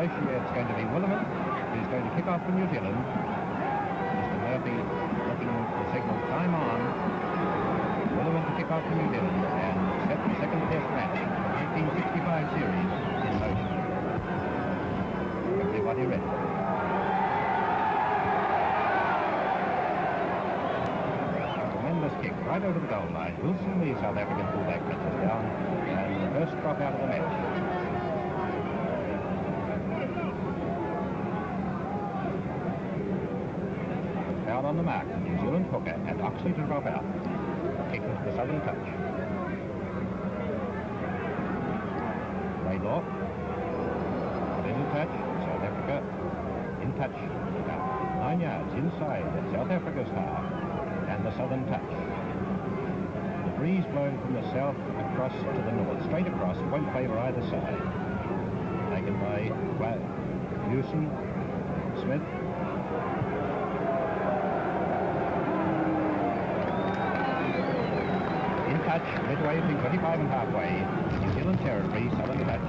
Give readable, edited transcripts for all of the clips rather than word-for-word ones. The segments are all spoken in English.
It's going to be Williman who's going to kick off for New Zealand. Mr. Murphy looking to signal time on. Williman to kick off for New Zealand and set the second test match, 1965 series, in motion. Everybody ready. Tremendous kick right over the goal line. Wilson, the South African fullback, touches down, and the first drop out of the match. Out on the mark, New Zealand hooker, and Oxley to drop out. Taken to the southern touch. Laidlaw. In touch, South Africa. In touch, about 9 yards inside South Africa's half. And the southern touch. The breeze blowing from the south across to the north, straight across, won't favour either side. Taken by Hewson, Smith. In touch, midway between 25 and halfway, New Zealand territory, southern touch.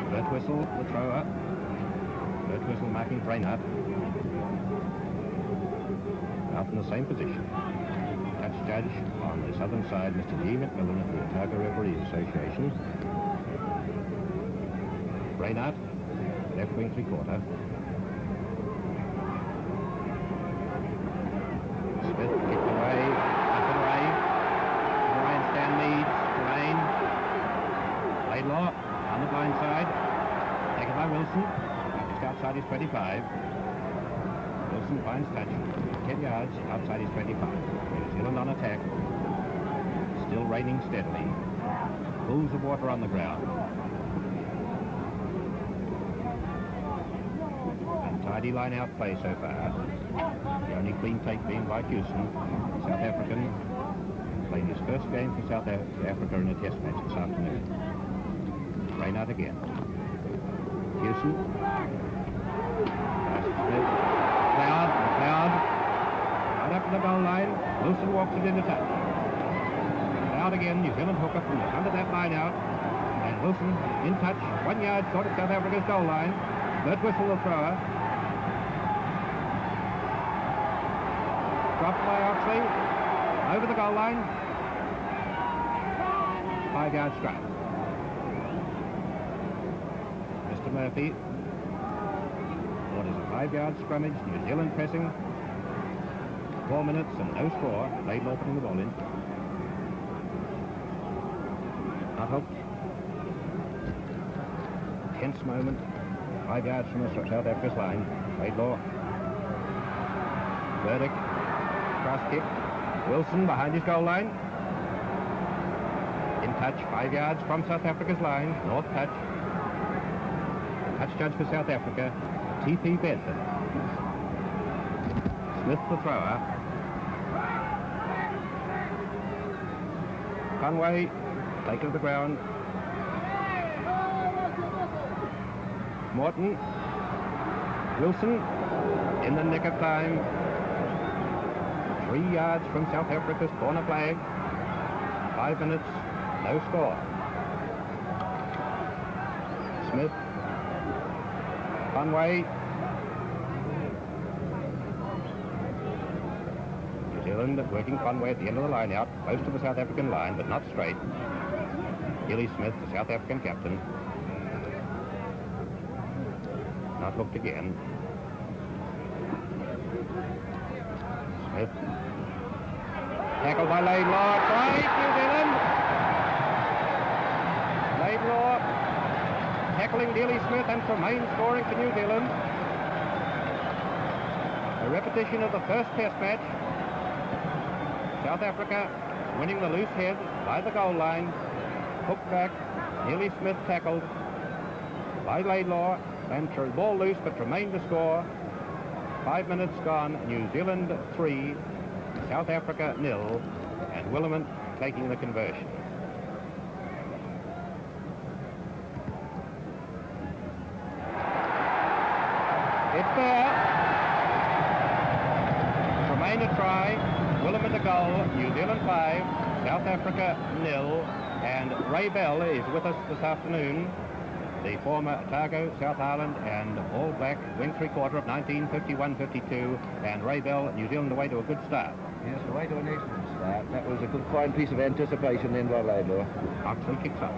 Birtwistle, the thrower. Birtwistle marking Brainerd. Out in the same position. Touch judge on the southern side, Mr. G. McMillan of the Otago Referees Association. Brainerd, left wing three-quarter. Smith kicked away, up and away. Ryan Stan leads, Lane. Laidlaw on the blind side. Taken by Wilson, just outside his 25. Wilson finds touch. 10 yards outside his 25. New Zealand on attack. Still raining steadily. Pools of water on the ground. Untidy line-out play so far. The only clean take being by Hewson, South African, playing his first game for South Africa in a test match this afternoon. Rain out again. Hewson. McLeod. Right up to the goal line. Wilson walks it into touch. Out again, New Zealand hooker from the front of that line out. And Wilson in touch, 1 yard short of South Africa's goal line. Birtwistle the thrower. Dropped by Oxley. Over the goal line. 5 yard strike. Mr. Murphy orders a 5 yard scrummage. New Zealand pressing. 4 minutes and no score. Laidlaw putting the ball in. Not hooked. Tense moment. 5 yards from the South Africa's line. Laidlaw. Burdick. Cross kick. Wilson behind his goal line. In touch. 5 yards from South Africa's line. North touch. Touch judge for South Africa. T.P. Bedford. Smith the thrower. Conway, taken to the ground. Morton. Wilson, in the nick of time. 3 yards from South Africa's corner flag. 5 minutes, no score. Smith. Conway. New Zealand working Conway at the end of the line out, close to the South African line, but not straight. Gilly Smith, the South African captain. Not hooked again. Smith. Tackled by Laidlaw. Try, New Zealand. Laidlaw tackling Gilly Smith and Tremaine scoring for New Zealand. A repetition of the first test match. South Africa winning the loose head by the goal line. Hooked back. Gilly Smith tackled by Laidlaw. And ball loose, but Tremaine to score. 5 minutes gone. New Zealand 3, South Africa 0, and Williman taking the conversion. It's there. Tremaine a try. Williman a goal. New Zealand 5, South Africa 0, and Ray Bell is with us this afternoon. the former Otago, South Island and All Black wing three-quarter of 1951-52, and Ray Bell, New Zealand away to a good start. Yes, away to an excellent start. That was a good, fine piece of anticipation then by Laidlaw. Oxley kicks up.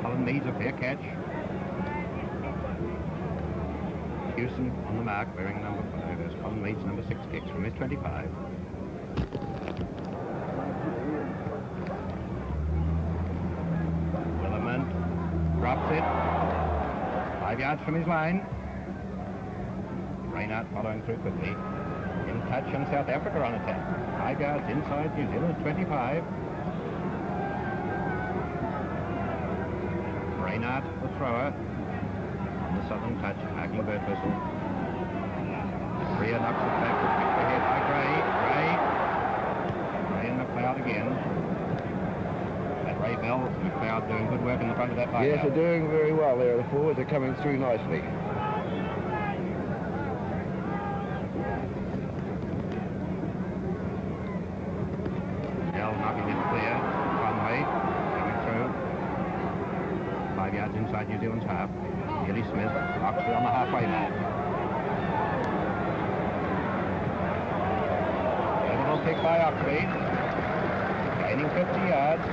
Colin Meads a fair catch. Hewson on the mark, wearing number 5. There's Colin Meads, number 6, kicks from his 25. Willerman drops it. 5 yards from his line. Reinhardt following through quickly. In touch and South Africa on attack. 5 yards inside New Zealand, 25. Reinhardt, the thrower. On the southern touch, marking bird whistle. Freer knocks it back with quick ahead by Gray. Gray and McLeod again. And Ray Bell, McLeod doing good work in the front of that line. Yes, they're doing very well there. The forwards are coming through nicely. Bell knocking it clear. Conway coming through. 5 yards inside New Zealand's half. Nearly Smith, Oxley on the halfway mark. Little kick by Oxley. Gaining 50 yards.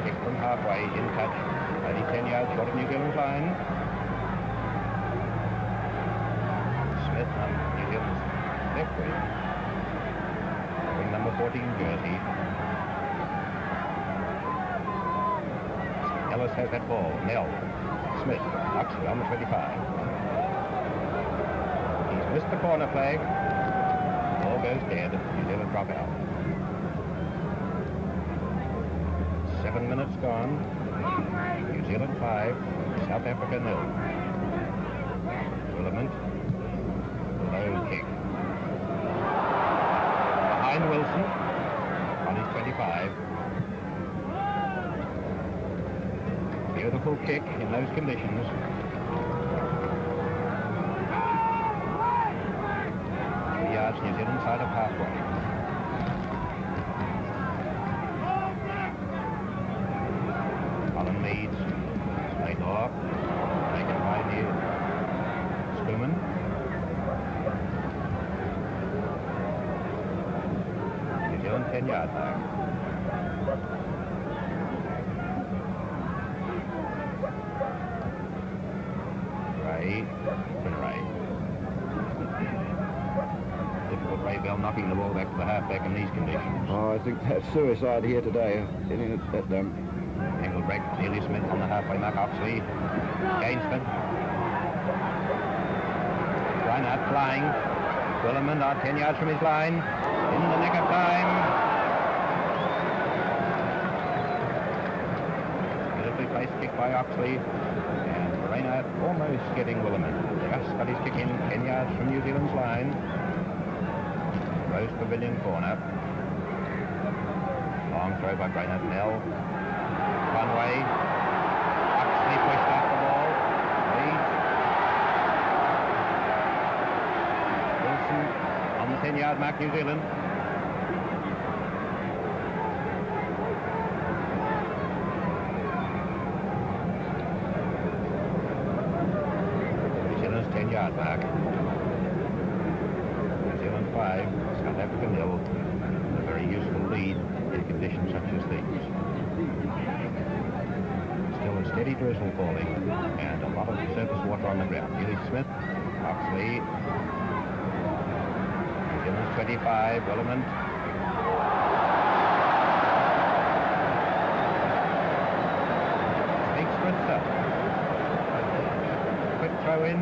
Kick from halfway, in touch. Only 10 yards short of New Zealand's line. Smith on New Zealand's left wing. Wearing number 14 jersey. Ellis has that ball. Nell. Smith. Oxley on the 25. He's missed the corner flag. Ball goes dead. New Zealand drop out. 7 minutes gone. New Zealand 5. South Africa 0. Willerman. Low kick. Behind Wilson. On his 25. Beautiful kick in those conditions. New Zealand side of halfway. Colin Meads, Laidlaw, taken by near Schumann. New Zealand 10 yards now. Ray. Ray Bell knocking the ball back to the halfback in these conditions. Oh, I think that's suicide here today. Getting it that Angle break, Nearly Smith on the halfway mark, Oxley. Gainsford. Reinhardt flying. Willerman 10 yards from his line. In the nick of time. Beautifully placed kick by Oxley. And Reinhardt almost getting Willerman. Just got his kick in 10 yards from New Zealand's line. Rose Pavilion corner. Long throw by Brainerd. Nell. Conway. Oxley pushed out the ball. Reed. Wilson on the 10-yard mark, New Zealand. New Zealand's 10-yard mark. New Zealand 5. South Africa 0, a very useful lead in conditions such as these. Still a steady drizzle falling and a lot of surface water on the ground. Nearly Smith, Oxley, New Zealand's 25, Willerman. Big sprinter. Quick throw in.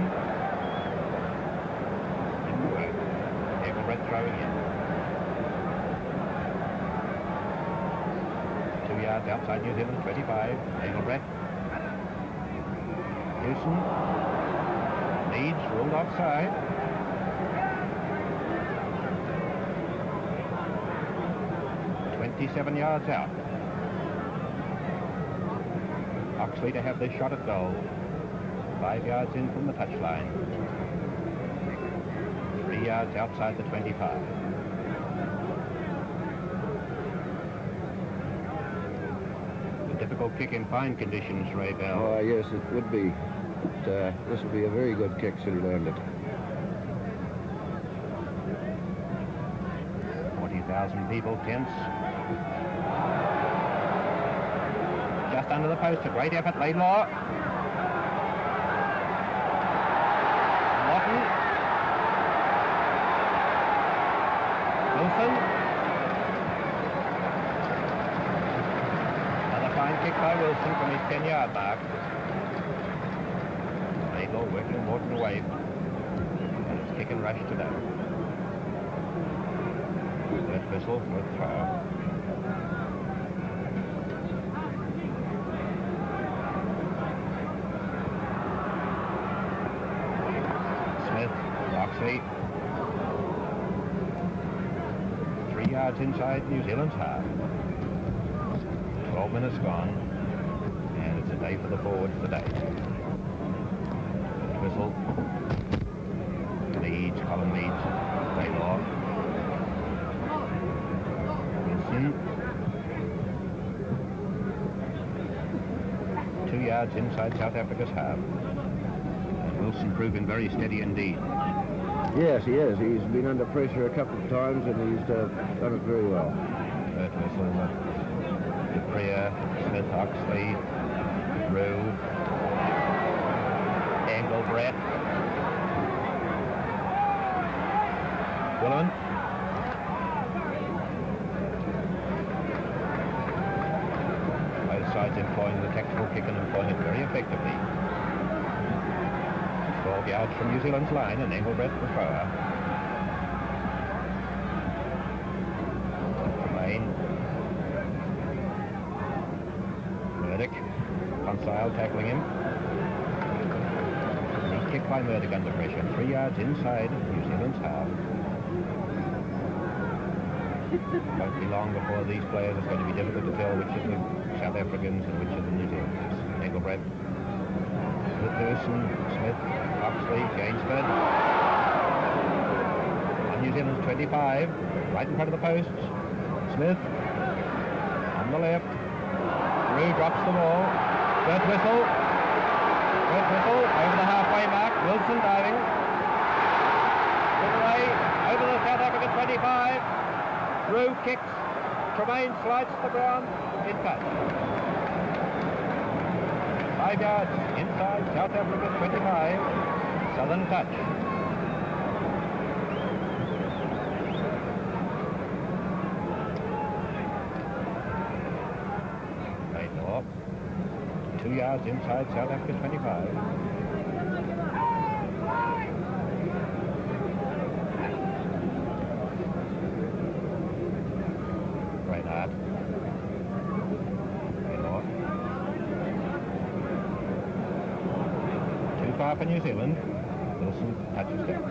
Throwing in. 2 yards outside New Zealand, 25. Engelbrecht. Hewson. Leeds ruled offside. .27 yards out. Oxley to have this shot at goal. 5 yards in from the touchline. 3 yards outside the 25. difficult kick in fine conditions, Ray Bell. Oh, yes, it would be. But, this would be a very good kick should he land it. 40,000 people tense. Just under the post, a great effort, Laidlaw. Morton. Wilson. Another fine kick by Wilson from his 10-yard mark. Laidlaw working Morton away. And it's kick and rush to that. First whistle for a throw. Oxley. 3 yards inside New Zealand's half. 12 minutes gone, and it's a day for the forwards today. Whistle. Leeds, Colin Leeds, Laidlaw. Wilson. 2 yards inside South Africa's half. Wilson proving very steady indeed. Yes, he is. He's been under pressure a couple of times and he's done it very well. Third whistle. Dupree, Smith, Oxley, Rowe, Engelbrett, Willen. Both sides employing the tactical kick and employing it very effectively. 12 yards from New Zealand's line, and Engelbrett the thrower. Tremaine. Murdoch. Consile tackling him. Neat kick by Murdoch under pressure. 3 yards inside New Zealand's half. Won't be long before these players, it's going to be difficult to tell which are the South Africans and which are the New Zealanders. Engelbrett. Pearson, Smith, Oxley, Gainsford. On New Zealand's 25, right in front of the posts. Smith, on the left. Rue drops the ball. First whistle. First whistle, over the halfway mark. Wilson diving. Put away, over the South African 25. Rue kicks. Tremaine slides to the ground. In touch. 5 yards inside South Africa 25. Southern touch. Laidlaw. 2 yards inside South Africa 25. Reinhardt. Far for New Zealand. Wilson touches down.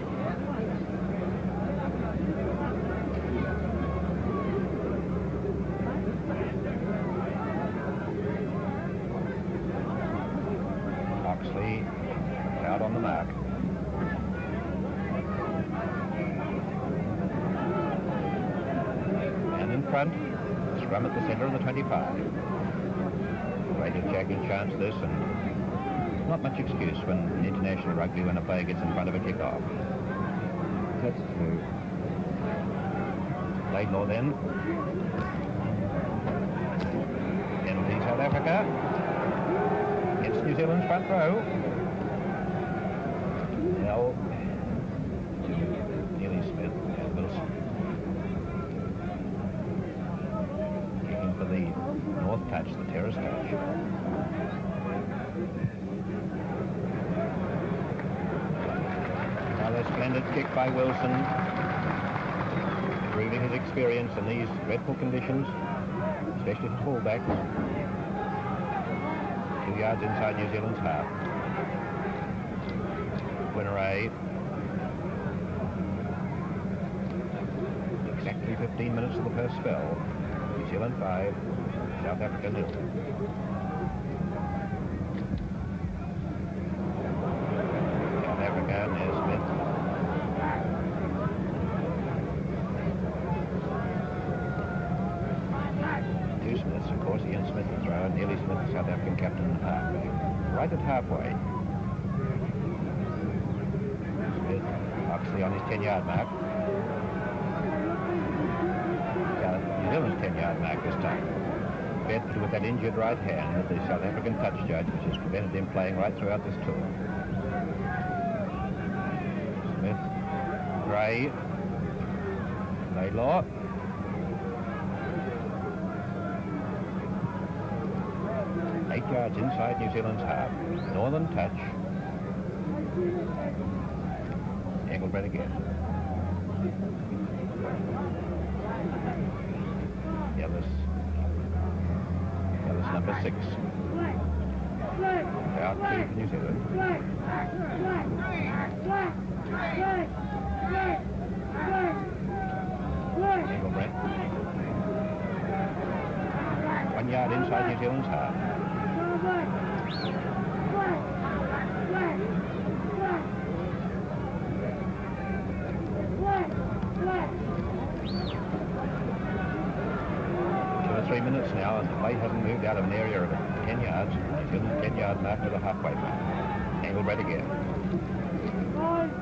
Oxley out on the mark. And in front, scrum at the centre of the 25. Great attacking chance this, and not much excuse when in international rugby when a player gets in front of a kick-off. That's true. Laidlaw then. Penalty South Africa. Against New Zealand's front row. Now, Nearly Smith and Wilson. Kicking for the north touch, the terrace touch. Another splendid kick by Wilson, proving his experience in these dreadful conditions, especially for fullbacks. 2 yards inside New Zealand's half. Winneray. Exactly 15 minutes of the first spell. New Zealand 5, South Africa 0. South Africa, there's Smith. two Smiths, of course. Ian Smith, the thrower. Nearly Smith, the South African captain and halfback. Right at halfway. Smith, Oxley on his 10-yard mark. New Zealand's 10-yard mark this time. Bedford with that injured right hand of the South African touch judge, which has prevented him playing right throughout this tour. Smith, Gray, Laidlaw. Eight yards inside New Zealand's half. Northern touch. Engelbrecht again. Ellis number 6. Out to New Zealand. Engelbrecht. 1 yard inside New Zealand's half. Minutes now, and the play hasn't moved out of an area of 10 yards. He's in the 10-yard mark to the halfway mark. Engelbrecht again. Forwards,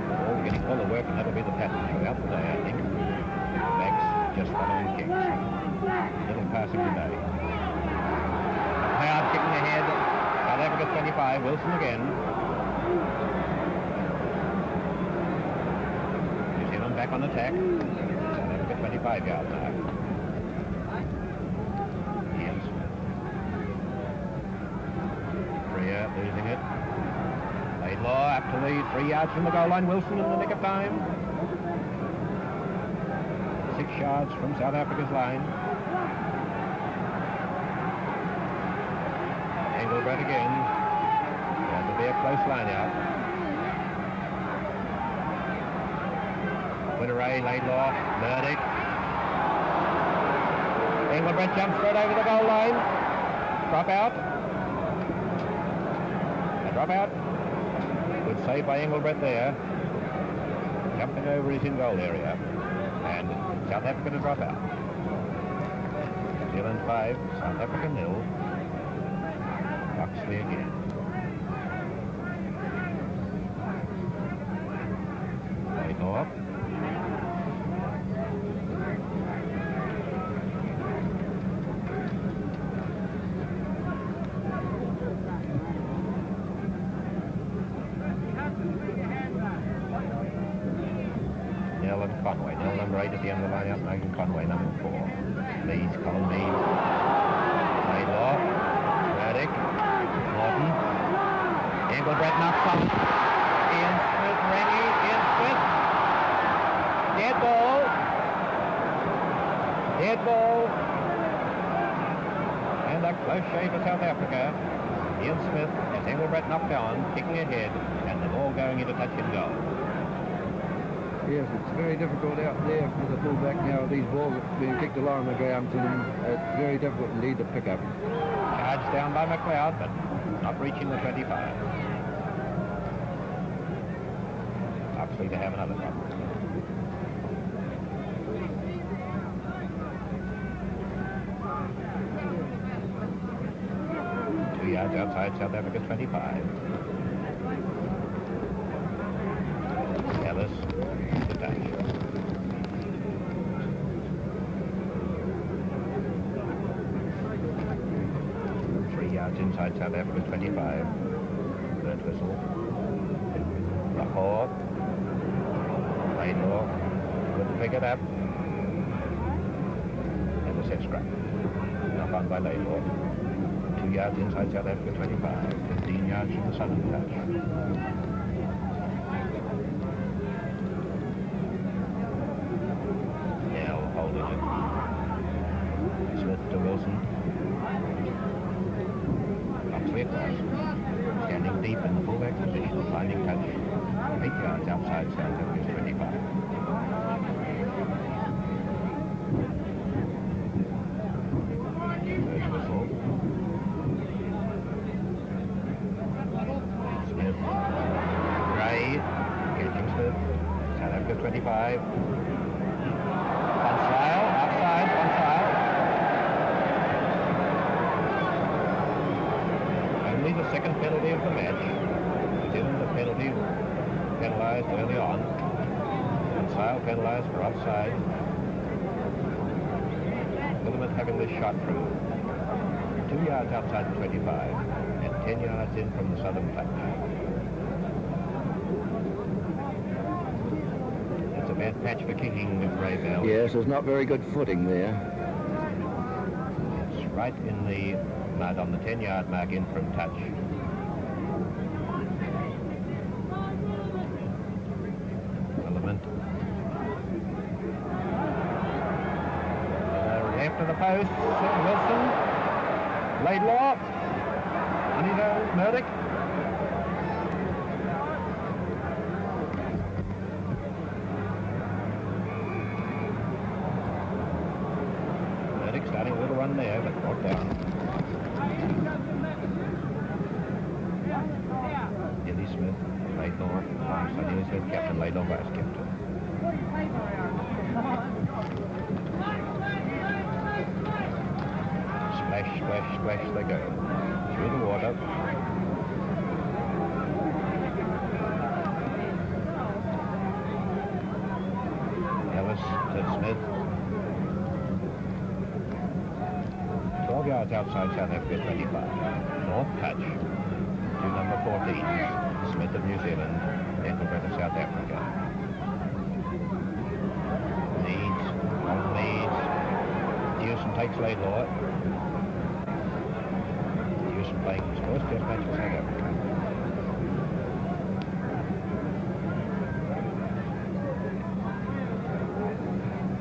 all getting all the work, and that'll be the pattern throughout the day, I think. Backs just following kicks. Little passing today. Howard kicking ahead. South Africa 25. Wilson again. Back on attack. South Africa 25-yard mark. Ian Smith. Freer losing it. Laidlaw up to lead 3 yards from the goal line. Wilson in the nick of time. 6 yards from South Africa's line. Engelbrecht again. Going to be a close line out. Ray, Laidlaw, Burdick. Engelbrecht jumps straight over the goal line. Drop out. A drop out. Good save by Engelbrecht there. Jumping over his in-goal area. And South Africa to drop out. New Zealand 5, South Africa 0. Oxley again. Laidlaw. Conway, Nell number 8 at the end of the line-up, Megan Conway number 4. Leeds, Colin Mead, Laidlaw, Burdick, Morton, Engelbrecht knocks off, Ian Smith, Rennie, Ian Smith, dead ball, and a close shave for South Africa. Ian Smith has Engelbrecht knocked on, kicking ahead, and the ball going into touch and goal. Yes, it's very difficult out there for the fullback now. These balls are being kicked along the ground to them. It's very difficult indeed to pick up. Charged down by McLeod, but not reaching the 25. Oxley to have another drop. Two yards outside South Africa's 25. Ellis. The touch. 3 yards inside South Africa 25. Third whistle. Lahore. Laidlaw. Good to pick it up. And the set scrap. Knock on by Laidlaw. 2 yards inside South Africa 25. 15 yards from the southern touch. Smith to Wilson. Oxley across. Standing deep in the fullback position, finding touch. 8 yards outside South Africa's 25. Third whistle. Smith. Gray. Catching Smith. 25. On trial, outside, on trial. Only the second penalty of the match. New Zealand, the penalty penalised early on. On trial, penalised for offside. Willamette having this shot through. 2 yards outside the 25 and 10 yards in from the southern touch. It's a bad patch for kicking, Ray Bell. Yes, there's not very good footing there. It's right in the mud on the 10-yard mark in from touch. Willamette. Left of the post, Wilson. Laidlaw, on his own, Murdoch. Murdoch starting a little run there, but brought down. Dilly Smith, Laidlaw, alongside Dilly Smith, captain, Laidlaw vice captain. Splash, splash, splash they go. Through the water. Ellis to Smith. 12 yards outside South Africa, 25. North touch to number 14, Smith of New Zealand, Ethelbert of South Africa. Leads. Dewson takes Laidlaw. Playing his first test match for South Africa.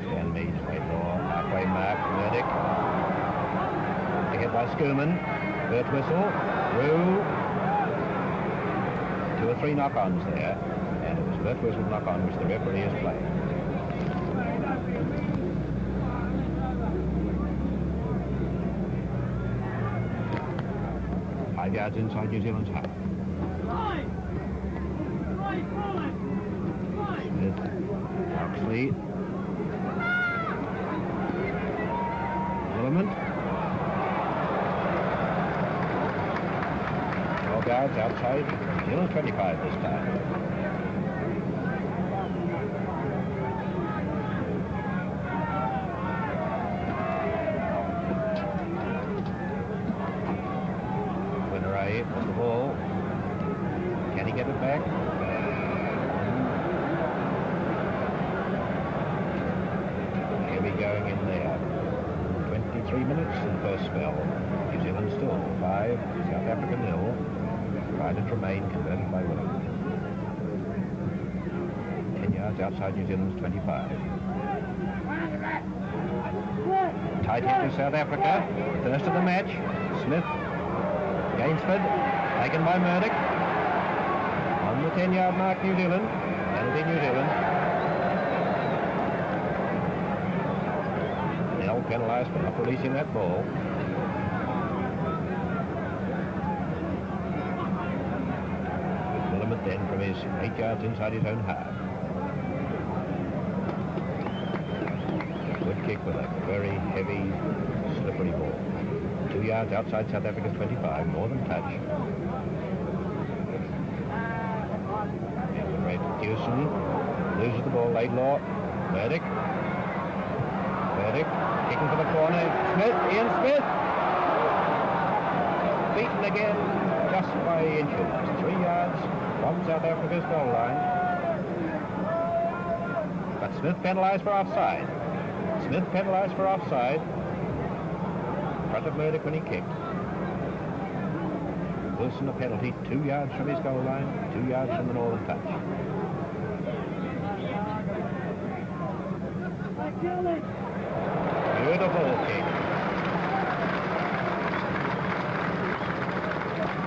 Stan Meads, Laidlaw, halfway mark, Murdoch. Taken by Schoeman. Bert whistle, through. 2 or 3 knock-ons there, and it was Bert whistle knock-on which the referee is playing. Yards inside New Zealand's half. Smith, Oxley, Willamette. 12 yards outside New Zealand 25 this time. What's the ball? Can he get it back? Heavy going in there. 23 minutes in the first spell. New Zealand still 5, South Africa 0. Trident Tremaine converted by William. 10 yards outside New Zealand's 25. Tight hit to South Africa. First of the match. Smith. Gainsford, taken by Murdoch. On the 10-yard mark, New Zealand. Penalty, New Zealand. Nell penalised for not releasing that ball. Willamette then from his 8 yards inside his own half. Good kick with a very heavy, slippery ball. 2 yards outside South Africa's 25, more than touch. And Ray Dewson loses the ball, Laidlaw. Murdoch, kicking for the corner. Smith, Ian Smith. Beaten again just by inches. 3 yards from South Africa's goal line. But Smith penalised for offside. Front of Murdoch when he kicked. Wilson a penalty, 2 yards from his goal line, 2 yards from the northern touch. Beautiful kick.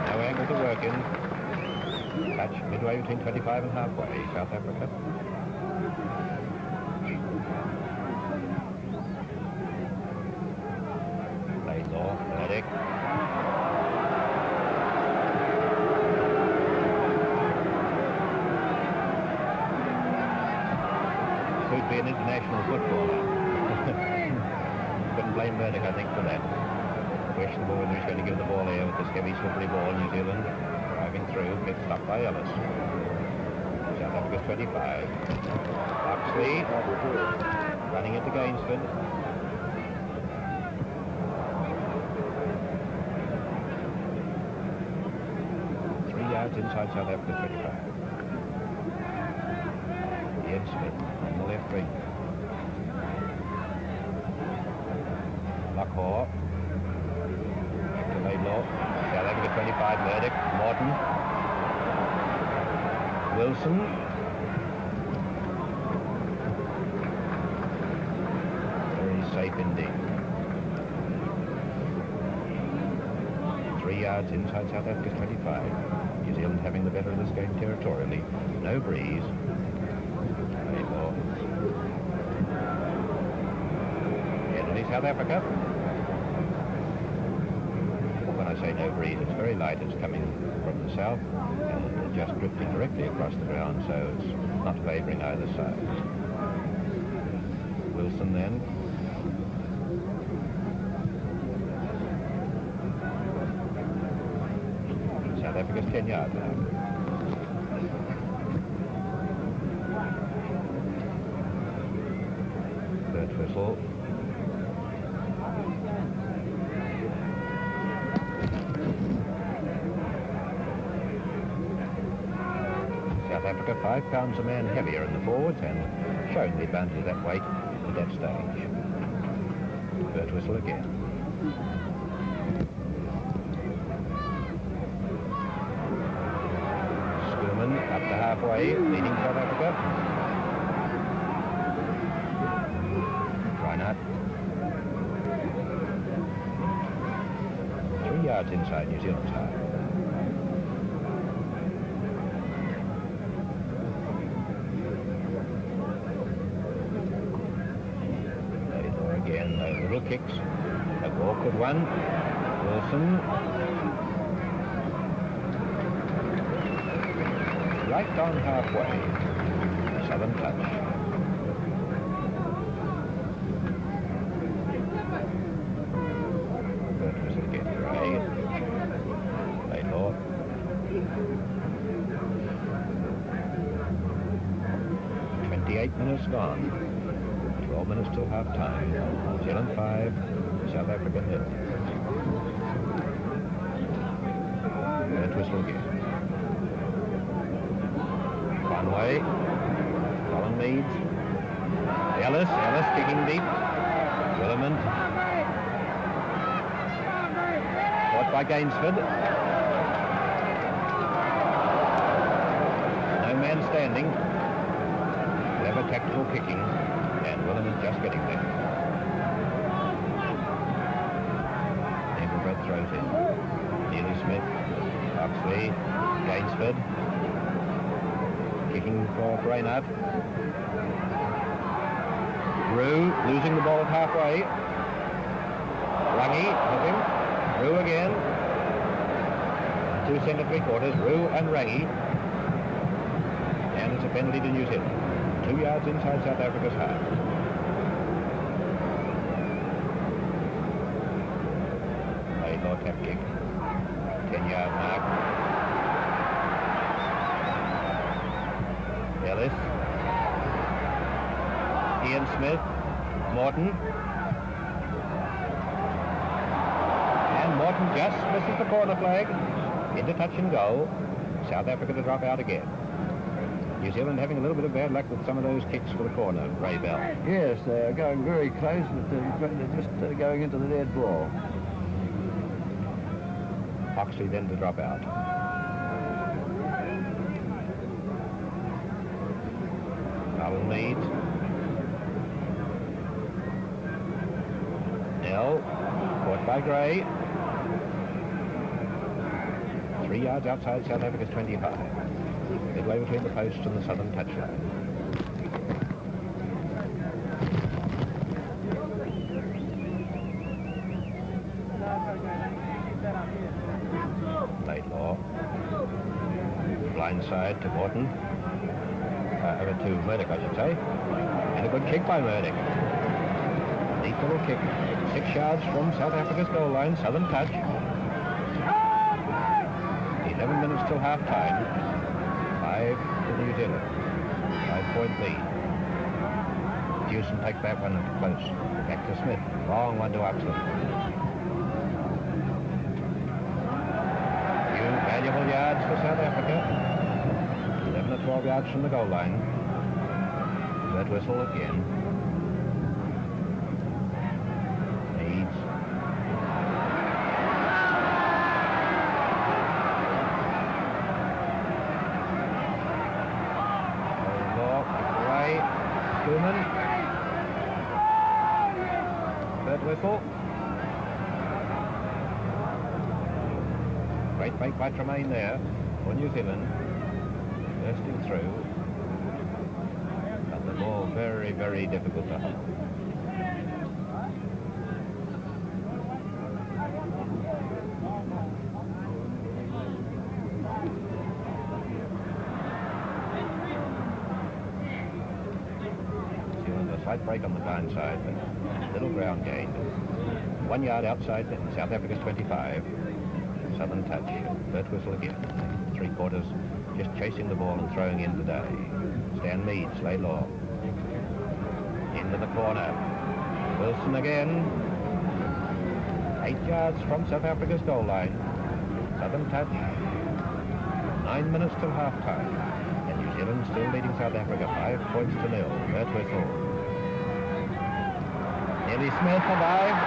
No angle to work in. Touch midway between 25 and halfway, South Africa. Murdoch. to be an international footballer. Couldn't blame Murdoch, I think, for that. Questionable whether he's going to give the ball here with this heavy, slippery ball. New Zealand driving through, gets stopped by Ellis. South Africa's 25. Oxley running into Gainsford. Inside South Africa 25. Ian Smith on the left wing. Lockhor. Back to Laidlaw. South Africa 25. Murdoch. Morton. Wilson. Very safe indeed. 3 yards inside South Africa's 25. New Zealand having the better of this game territorially. No breeze. Laidlaw. Penalty South Africa. When I say no breeze, it's very light. It's coming from the south and just drifting directly across the ground, so it's not favouring either side. Wilson then. South Africa's 10-yard line. Third whistle. South Africa 5 pounds a man heavier in the forwards and showing the advantage of that weight at that stage. Third whistle again. Up to halfway, leading South Africa. Reinhardt. 3 yards inside New Zealand's half. Laidlaw again, those little kicks. A awkward one. Wilson. Right on halfway. Southern touch. Third whistle again. Gray. Laidlaw. "28 minutes gone. 12 minutes till half time. New Zealand 5, South Africa 0. Third whistle again. Way. Colin Meads. Ellis kicking deep. Willemant. Caught by Gainsford. No man standing. Clever tactical kicking. And Willemant just getting there. Engelbrecht throws in. Neely Smith. Oxley. Gainsford. Kicking for Reinhardt. Roux losing the ball at halfway. Rangi with him. Roux again. 2 centre 3/4. Roux and Rangi. And it's a penalty to New Zealand. 2 yards inside South Africa's half. Laidlaw tap kick. 10-yard mark. Ellis. Ian Smith. Morton. And Morton just misses the corner flag. Into touch and goal. South Africa to drop out again. New Zealand having a little bit of bad luck with some of those kicks for the corner, Ray Bell. Yes, they're going very close, but they're just going into the dead ball. Oxley then to drop out. Colin Meads. Nell, caught by Gray. 3 yards outside South Africa's 25. Midway between the posts and the southern touchline. Laidlaw. Blind side to Morton. to Murdoch, I should say. And a good kick by Murdoch. Neat little kick. 6 yards from South Africa's goal line, southern touch. 11 minutes till half-time. 5 to New Zealand. 5-point lead. Dewson takes that one close. Back to Smith. Long one to Upson. Few valuable yards for South Africa. 11 or 12 yards from the goal line. Third whistle again. Needs. Away. Schumann. Third whistle. Great break by Tremaine there for New Zealand. Bursting through. But the ball very, very difficult to hold. Slight break on the blind side, but little ground gained. 1 yard outside South Africa's 25. Southern touch. Third whistle again. 3/4 just chasing the ball and throwing in today. Stan Meads, lay low. Into the corner. Wilson again. 8 yards from South Africa's goal line. Southern touch. 9 minutes till half-time. And New Zealand still leading South Africa 5-0. Third whistle. Nearly Smith alive.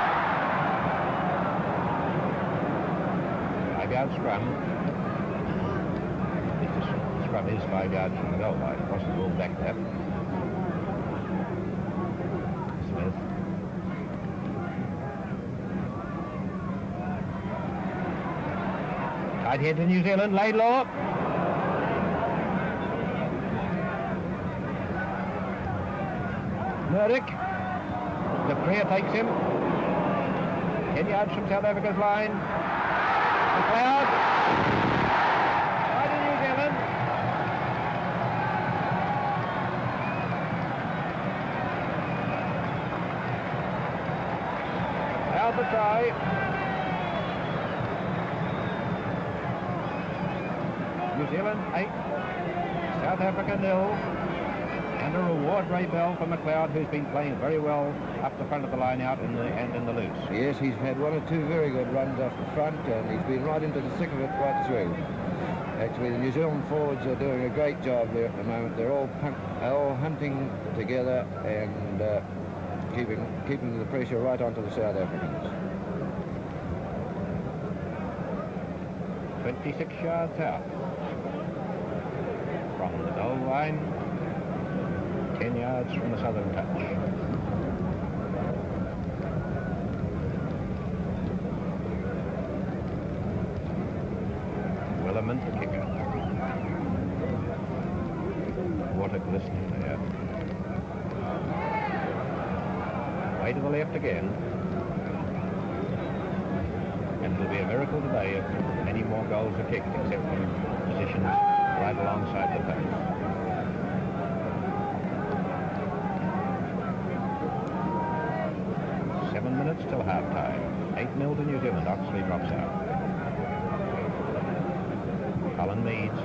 5-yard scrum. This scrum is 5 yards from the goal line. Across the ball back that. Smith. Tight head to New Zealand. Laidlaw. Murdoch. The Korea takes him. 10 yards from South Africa's line. McLeod. Right in New Zealand. Now the try. New Zealand 8. South Africa 0. And a reward, Ray Bell, for McLeod, who's been playing very well up the front of the line out in the loose. Yes, he's had 1 or 2 very good runs off the front, and he's been right into the thick of it right through. Actually, the New Zealand forwards are doing a great job there at the moment. They're all hunting together and keeping the pressure right onto the South Africans. 26 yards out from the goal line. 10 yards from the southern touch. Willerman, the kicker. Water glistening there. Way to the left again. And it'll be a miracle today if any more goals are kicked, except from positions right alongside the post. 7 minutes till half-time. 8-0 to New Zealand. Oxley drops out. Colin Meads.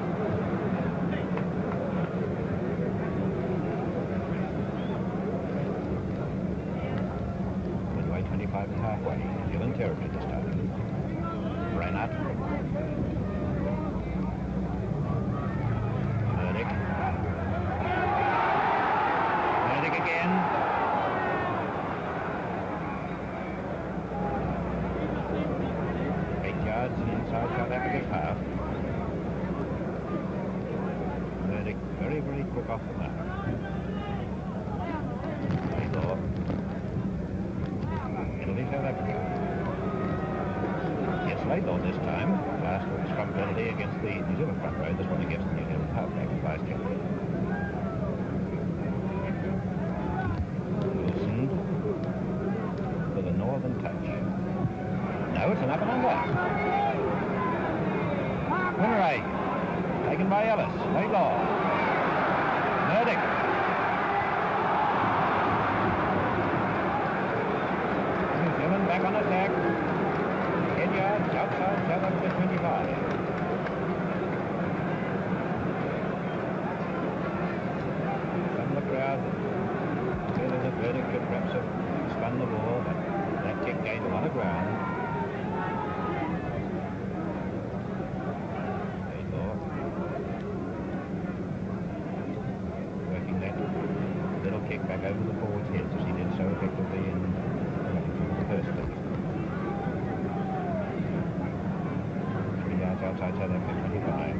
Midway 25 and halfway. New Zealand territory this time. Reinhardt. Murdoch. Murdoch again. 8 yards and inside South Africa's half. Murdoch very, very quick off the mark. Laidlaw. Penalty South Africa. Yes, Laidlaw this time. Last week's scrum penalty against the New Zealand front row. This one against the New Zealand halfback, vice captain. Wilson for the northern touch. No, it's an up and under. Winray taken by Ellis. Laidlaw. Murdoch. ground. Working that little kick back over the forward's heads as he did so effectively in the first leg. 3 yards outside South Africa, 25.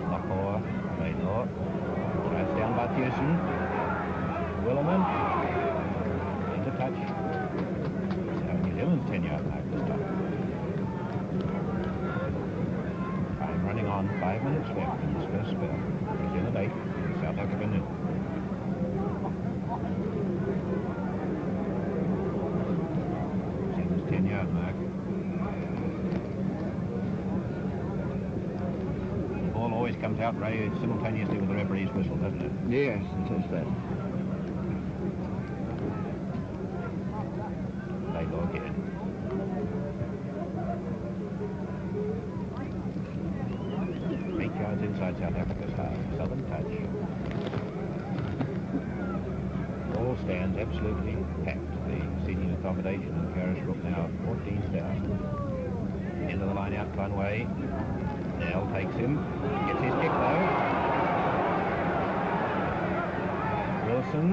Lockmore, Laidlaw, drives down by Pearson. Willerman, into touch. New Zealand's 10-yard mark this time. Time running on, 5 minutes left in this first spell. New Zealand 8, South Africa 0. Zealand's 10-yard mark. The ball always comes out, Ray, simultaneously with the referee's whistle, doesn't it? Yes, it is that. Laidlaw again. Inside South Africa's half. Southern touch. All stands absolutely packed. The seating accommodation in Carisbrook now 14,000. Into the line out Conway. Nell takes him. Gets his kick though. Wilson.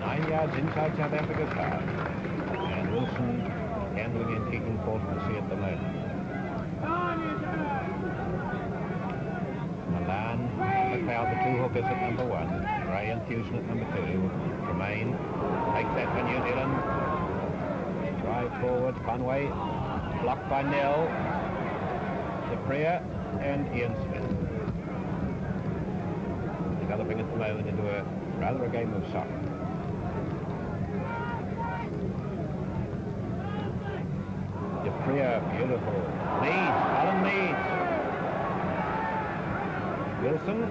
Nine yards inside South Africa's half. And Wilson handling and kicking fortunately at the moment. Milan, McLeod, the 2 hookers at number 1. Gray and Fusion at number 2. Tremaine takes that for New Zealand. Drive forward, Conway. Blocked by Nell. DePrea and Ian Smith. Developing at the moment into rather a game of soccer. DePrea, beautiful. Leeds, Colin Leeds. Wilson, in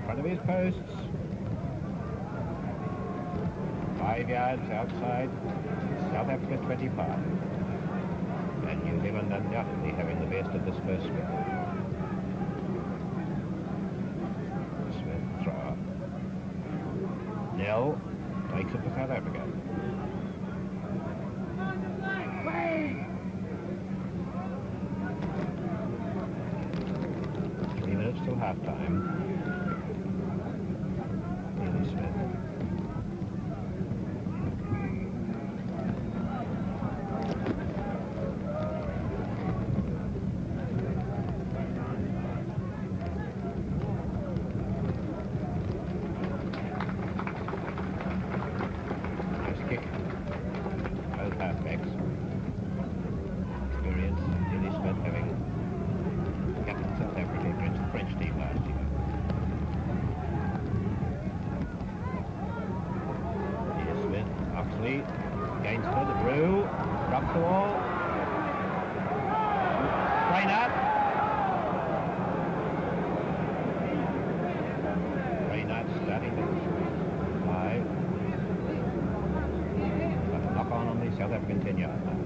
front of his posts. 5 yards outside, South Africa 25. And New Zealand undoubtedly having the best of this first spell. Smith, throw. Nell takes it to South Africa. 3 minutes till half-time. Ian Smith. Nice kick. Both halfbacks. Experience. Ian Smith having captain South Africa against the French team last year. Ian Smith, Oxley, against her, the Brew, drops the ball. Brainard. Brainard starting to live. But a knock on the South African 10-yard line.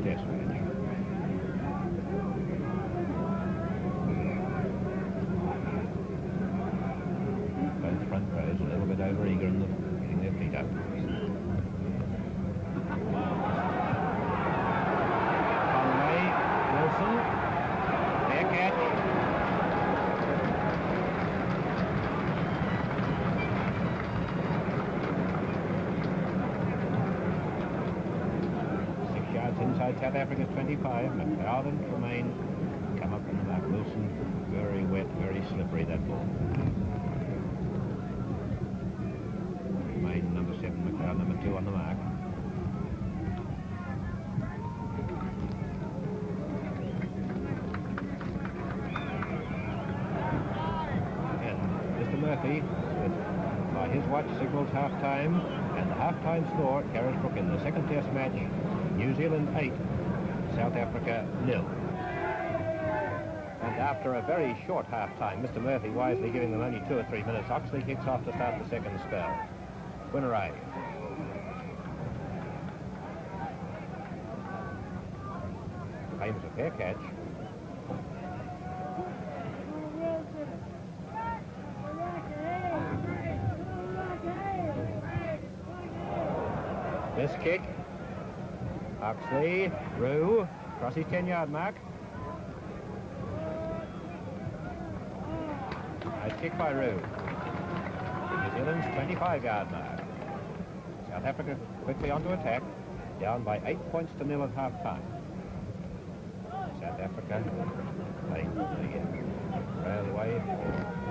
Test match. Both front rows a little bit over eager and getting their feet up. Conway, Wilson, fair catch. Inside South Africa's 25, McLeod and Tremaine come up from the mark. Wilson, very wet, very slippery, that ball. Tremaine, number 7, McLeod, number 2 on the mark. And Mr. Murphy, by his watch, signals half-time, and the half-time score at Carisbrook in the second test match, New Zealand 8, South Africa 0. And after a very short half-time, Mr. Murphy wisely giving them only 2 or 3 minutes, Oxley kicks off to start the second spell. Winner A. Claims a fair catch. This kick. Huxley, Rue, across his 10-yard mark. Nice kick by Rue. New Zealand's 25-yard mark. South Africa quickly onto attack, down by 8 points to 0 at half-time. South Africa playing the railway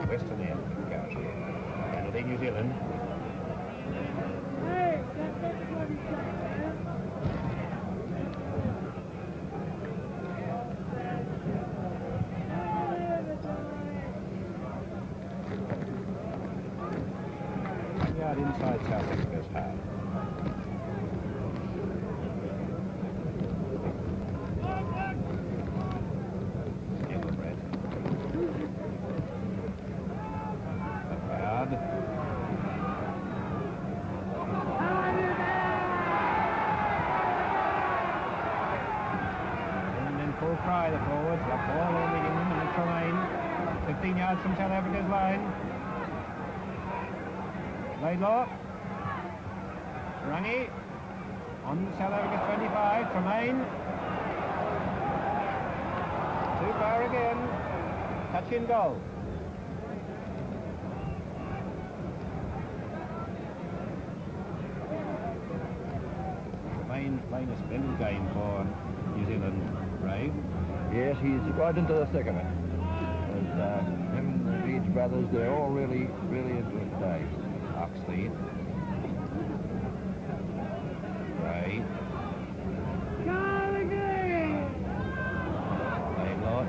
western end of the country. Penalty New Zealand. Inside South Africa's half. Engelbrecht. The crowd. And then full cry, the forwards. The ball landing in and it's Tremaine. 15 yards from South Africa's line. Laidlaw, Rangi, on South Africa's 25, Tremaine, too far again, touch in goal. Tremaine playing a splendid game for New Zealand, Ray. Yes, he's right into the thick of it. And him and the Reeds brothers, they're all really into it today. Oxley. Right. Laidlaw.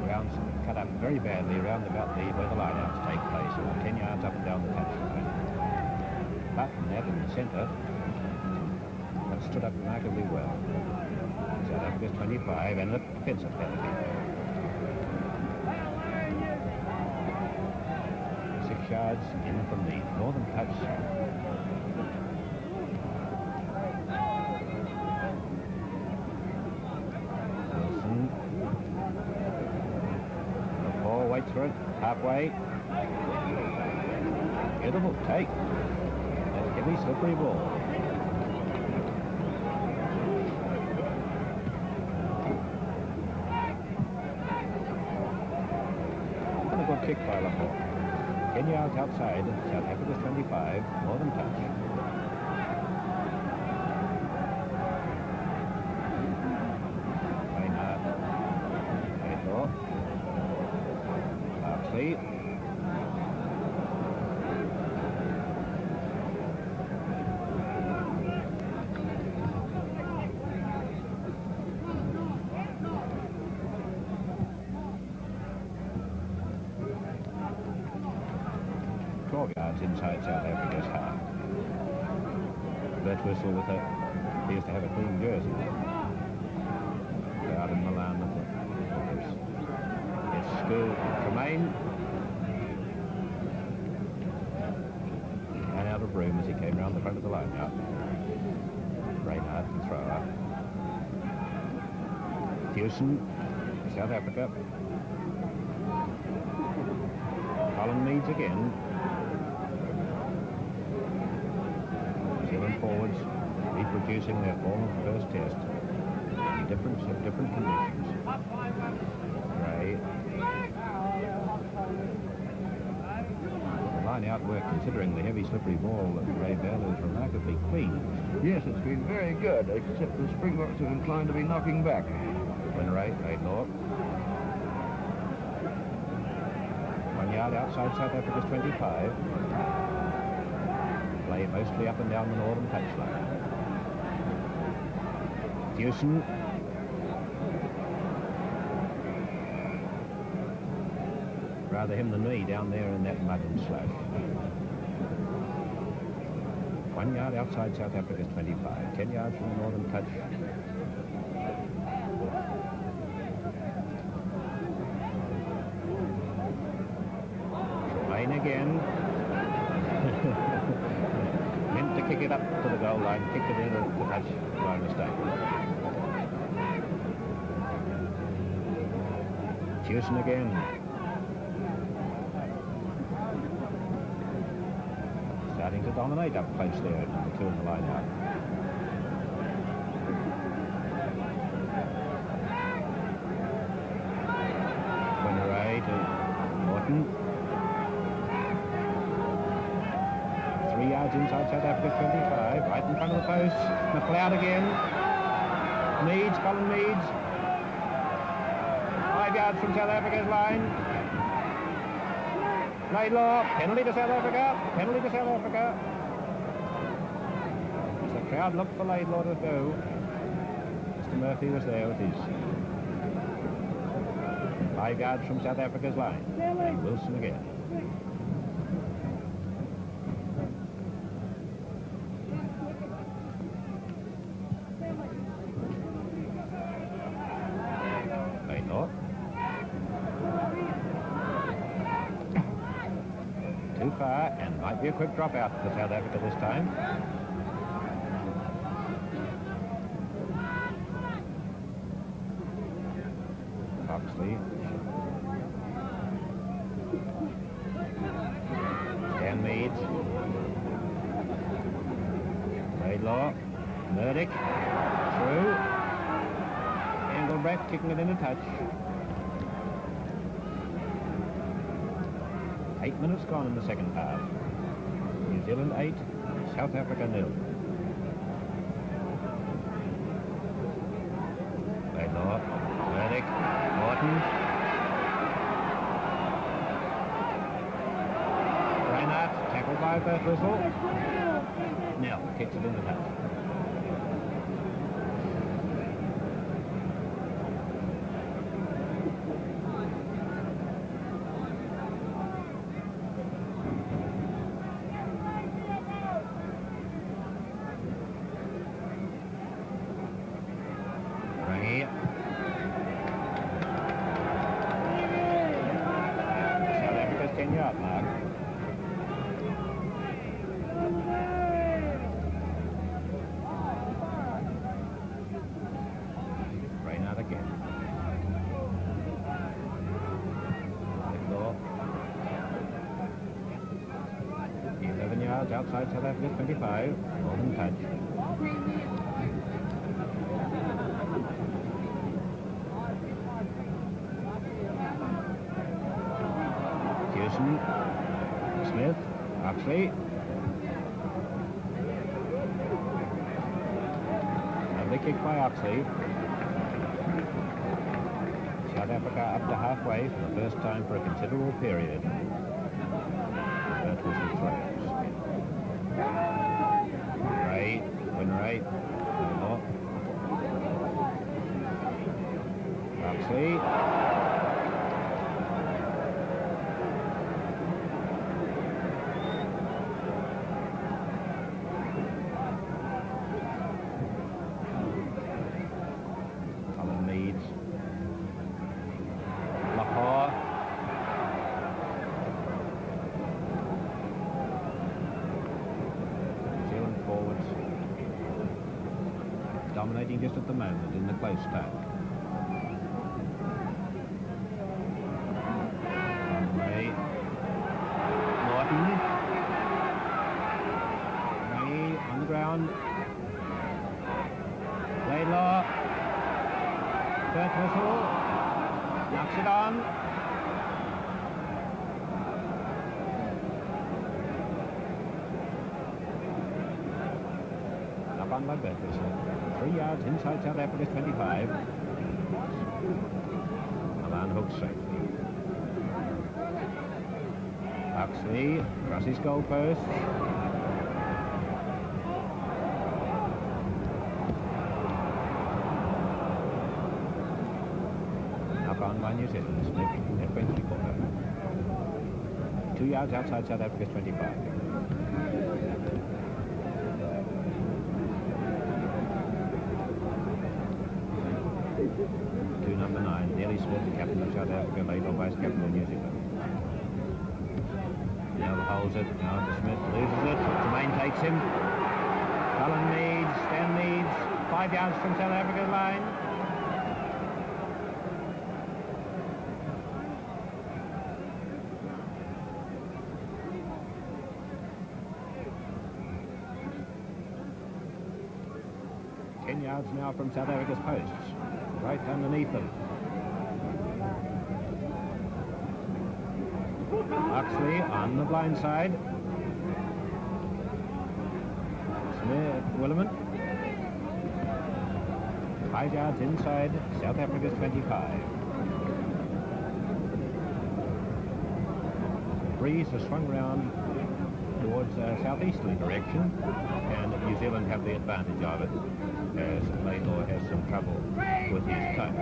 Ground's cut up very badly around about where the lineouts take place, or 10 yards up and down the touchline. But net in the centre have stood up remarkably well. South Africa's 25 and a defensive penalty. 6 yards in from the northern touch. Wilson. The ball waits for it. Halfway. Beautiful take. That heavy slippery ball. And a good kick by Lahore. 10 yards outside, South Africa's 25, northern touch. Reinhardt, Laidlaw, Huxley. 12 yards inside South Africa's half. That whistle with he used to have a clean jersey. Out in Milan with it. It's still Tremaine. And out of room as he came round the front of the line now. Reinhardt, the thrower. Hewson, South Africa. Colin Meads again. New Zealand forwards reproducing their form of the first test in different conditions. Gray. The line out work, considering the heavy slippery ball that Ray Bell is remarkably clean. Yes, it's been very good, except the Springboks are inclined to be knocking back. Winray, Laidlaw. 1 yard outside South Africa's 25. Play mostly up and down the northern touchline. Hewson. Rather him than me down there in that mud and slush. 1 yard outside South Africa's 25. 10 yards from the northern touch. Again. Meant to kick it up to the goal line, kicked it into the touch by mistake. Hewson again. Starting to dominate up close there, number 2 in the line out. Winneray to Norton. 3 yards inside South Africa's 25, right in front of the post. McLeod again. Meads, Colin Meads. 5 yards from South Africa's line. Laidlaw, penalty to South Africa, penalty to South Africa. As the crowd looked for Laidlaw to go, Mr. Murphy was there with his 5 yards from South Africa's line. And Wilson again. Laidlaw. Too far, and might be a quick drop out for South Africa this time. Foxley. Stan Meads. Laidlaw. Murdoch. Through. Engelbrecht kicking it into touch. 8 minutes gone in the second half. New Zealand 8, South Africa 0. Laidlaw, Murdoch, Morton. Reinhardt, tackled by Birtwistle. Nell kicks it in the touch. South Africa's 10-yard mark. Reinhardt again. Laidlaw. 11 yards outside South Africa's 25. Golden touch. Smith, Oxley. Lovely kick by Oxley. South Africa up to halfway for the first time for a considerable period. That was the throws. Winneray. Oxley. Dominating just at the moment in the close stack. Norton. Ray on the ground. Laidlaw. Birtwistle. Knocks it on. Up on by Birtwistle. 3 yards inside South Africa's 25. Milan hooks safely. Oxley across his goal post. Up on by New Zealand. Smith at 3/4. 2 yards outside South Africa's 25. To number 9, Nearly Smith, the captain of South Africa, Laidlaw, vice captain of New Zealand. Now holds it, now to Smith, loses it, Tremaine takes him. Cullen Meads, Stan Meads, 5 yards from South Africa's line. Yards now from South Africa's posts, right underneath them. Huxley on the blind side. Smith, Williman. 5 yards inside South Africa's 25. The breeze has swung round towards southeasterly direction, and New Zealand have the advantage of it, as Laidlaw has some trouble with his touch.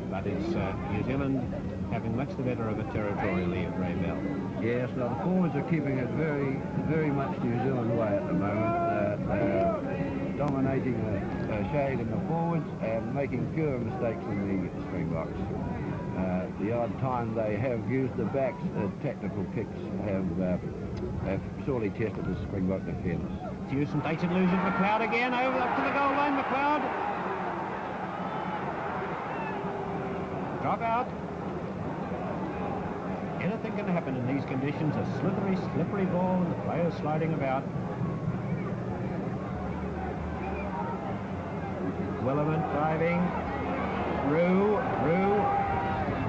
But it's New Zealand having much the better of it territorially at Raybell. Yes, well, the forwards are keeping it very, very much New Zealand way at the moment. They're dominating the shade in the forwards and making fewer mistakes in the Springboks. The odd time they have used the backs, technical kicks have sorely tested the Springbok defence. Hewson takes it loose at McLeod again, over up to the goal line, McLeod. Drop out. Anything can happen in these conditions, a slithery, slippery ball and the players sliding about. Williman driving. Rue.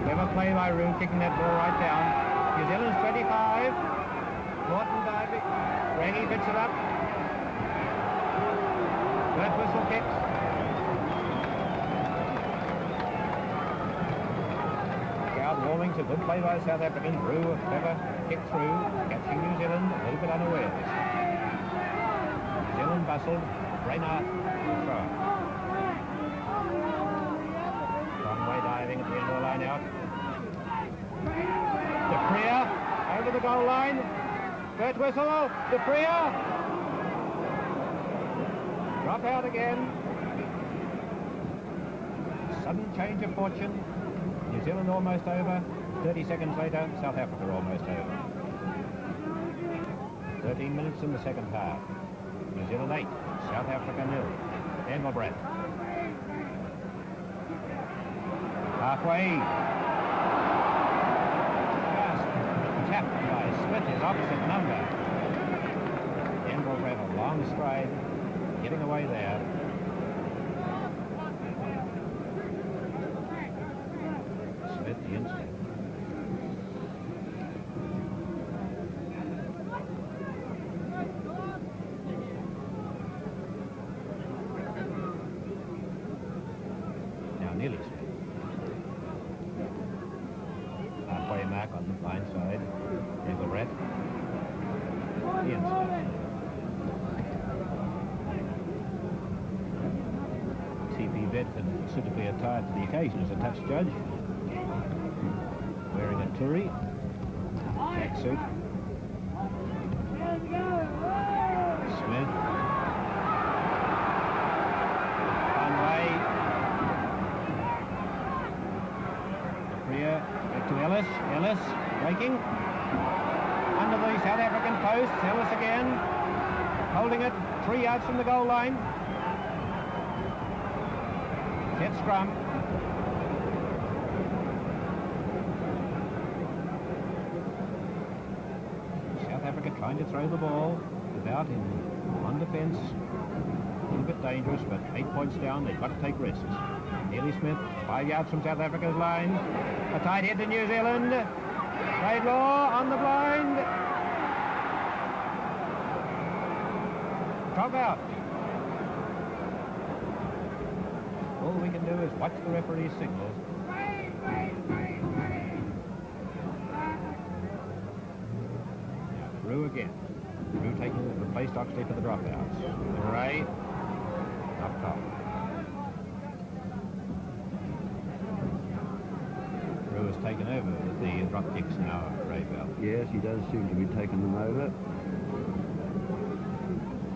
Clever play by Rue, kicking that ball right down. New Zealand's 25. Morton diving. Reggie picks it up. That whistle kicks. Crowd warming to good play by the South Africans. Rue, a clever kick through, catching New Zealand a little bit unawares. New Zealand bustled. Brainard throw. Conway diving at the end of the line out. DePrea over the goal line. First whistle. DePrea. Drop out again. Sudden change of fortune. New Zealand almost over. 30 seconds later, South Africa almost over. 13 minutes in the second half. New Zealand 8, South Africa 0. Engelbrecht. Halfway. Just tapped by Smith, his opposite number. Engelbrecht a long stride. Getting away there. Smith the instant. Now nearly Smith. Halfway mark on the blind side. Engelbrecht. The instant. And suitably attired to the occasion as a touch judge, wearing a turri, tracksuit. Smith. Conway. DePrea back to Ellis. Ellis breaking. Under the South African posts. Ellis again. Holding it 3 yards from the goal line. Set scrum. South Africa trying to throw the ball without him on defence. A little bit dangerous, but 8 points down. They've got to take risks. Nearly Smith, 5 yards from South Africa's line. A tight head to New Zealand. Laidlaw on the blind. Drop out. All we can do is watch the referee's signals. Now, Rue again. Rue taking replaced Oxley for the dropouts. Ray, up top. Rue has taken over with the drop kicks now at Raybell. Yes, he does seem to be taking them over.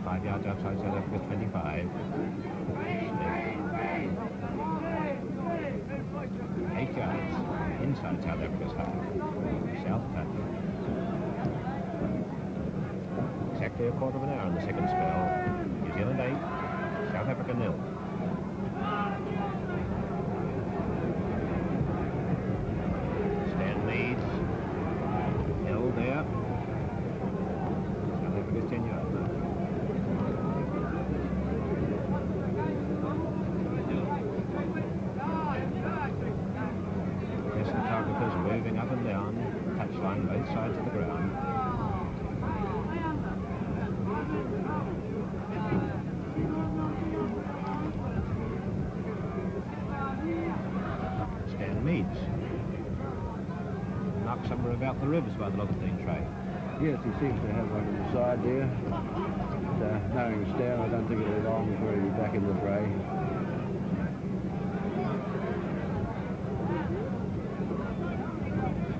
5 yards outside South Africa's 25. 8 yards inside South Africa's half. South touch. Exact roughly a quarter of an hour in the second spell. New Zealand 8, South Africa 0. Stan Meads held there. South Africa's 10 yards now. Photographers moving up and down the touchline, both sides of the ground. Stan Meads knocked somewhere about the ribs by the look of things, Trey. Yes, he seems to have one on the side there. But, knowing Stan, I don't think it'll be long before he'll be back in the fray.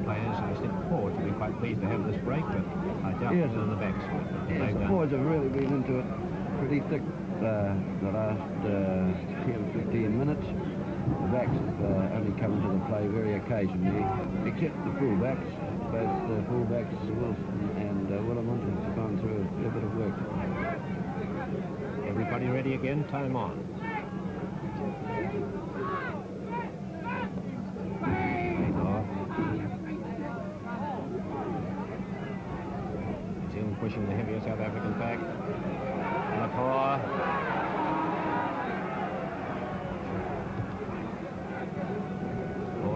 Players, I think, forward to be quite pleased to have this break, but I doubt Yes. whether the backs would. Yes, the forwards have really been into it pretty thick the last 10, 15 minutes. The backs have only come into the play very occasionally, except the fullbacks. Both the fullbacks, Wilson and Willamont, have gone through a bit of work. Everybody ready again, time on. New Zealand pushing the heavier South African back. Lapore.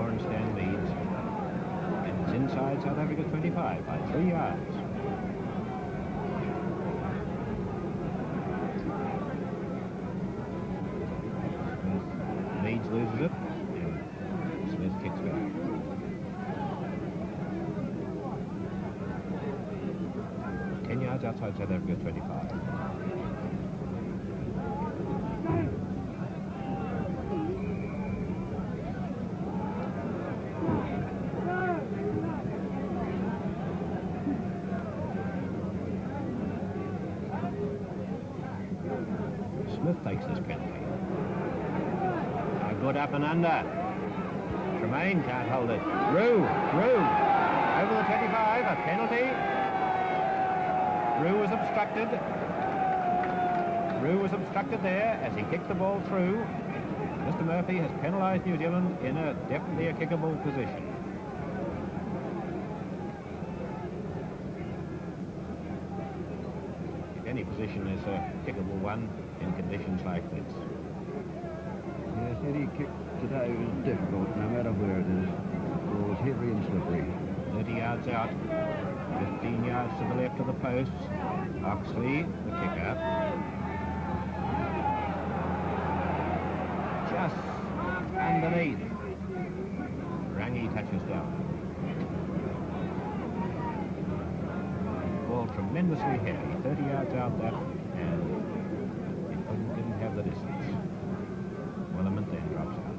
And Stan leads. And it's inside South Africa's 25 by 3 yards. Leeds loses it, and Smith kicks back. Outside South Africa's 25. Smith takes this penalty. A good up and under. Tremaine can't hold it. Rue, over the 25, a penalty. Rue was obstructed there as he kicked the ball through. Mr. Murphy has penalised New Zealand in definitely a kickable position. If any position is a kickable one in conditions like this. Yes, any kick today was difficult, no matter where it is. The ball was heavy and slippery. 30 yards out. 15 yards to the left of the posts. Oxley, the kicker. Just underneath. Rangi touches down. Ball tremendously heavy. 30 yards out that, and it didn't have the distance. Willamont then drops out.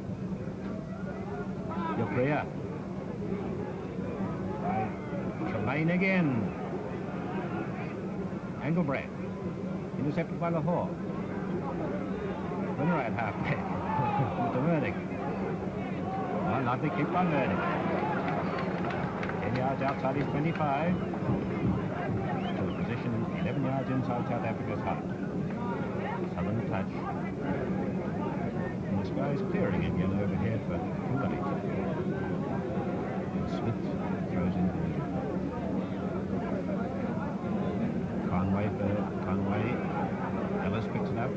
Yokrea. Tremaine again. Engelbrecht. Intercepted by Lahore. Winner at halfback. With the verdict. Oh, lovely kick by verdict. 10 yards outside his 25. To a position 11 yards inside South Africa's half. Southern touch. And the sky is clearing again overhead for Kimberley. And Smith throws in for the Conway. Ellis picks it up.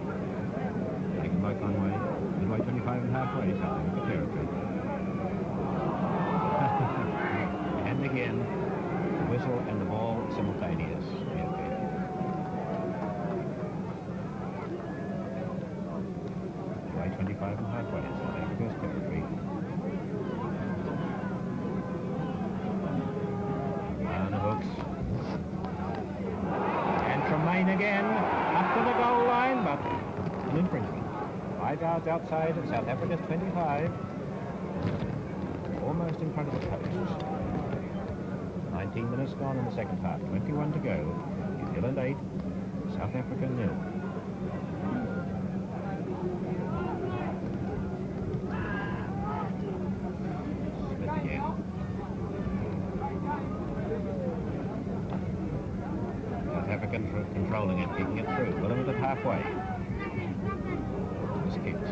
Taken by Conway. Midway 25 and halfway, South Africa territory. And again, the whistle and the ball simultaneous. Midway 25 and halfway, South Africa's territory. And the hooks. Tremaine again, up to the goal line, but an infringement. 5 yards outside of South Africa's 25. Almost in front of the posts. 19 minutes gone in the second half. 21 to go. New Zealand 8, South Africa 0. Smith again. South Africa Africans are controlling it, kicking it through. Williams at halfway. His kicks.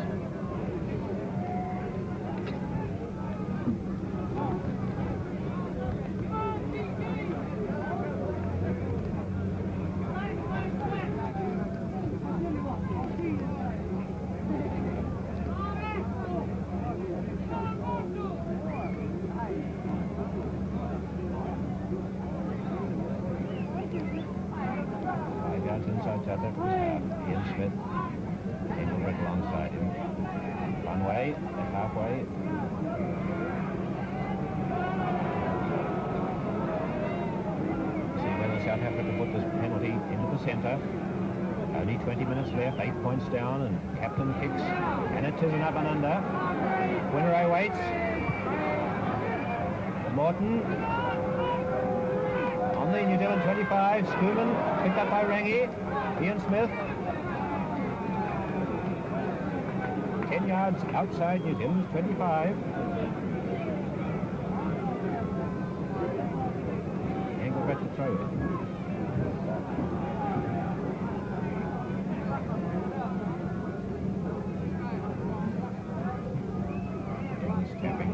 Inside South Africa's half. Ian Smith, Engelbrecht alongside him. One way, halfway. See whether South Africa put this penalty into the centre. Only 20 minutes left, 8 points down, and captain kicks. And it is an up and under. Winner waits. Morton. On the New Zealand 25, Schoeman, picked up by Rangi. Ian Smith. 10 yards outside New Zealand's 25. Engelbrecht to throw it. He's tapping.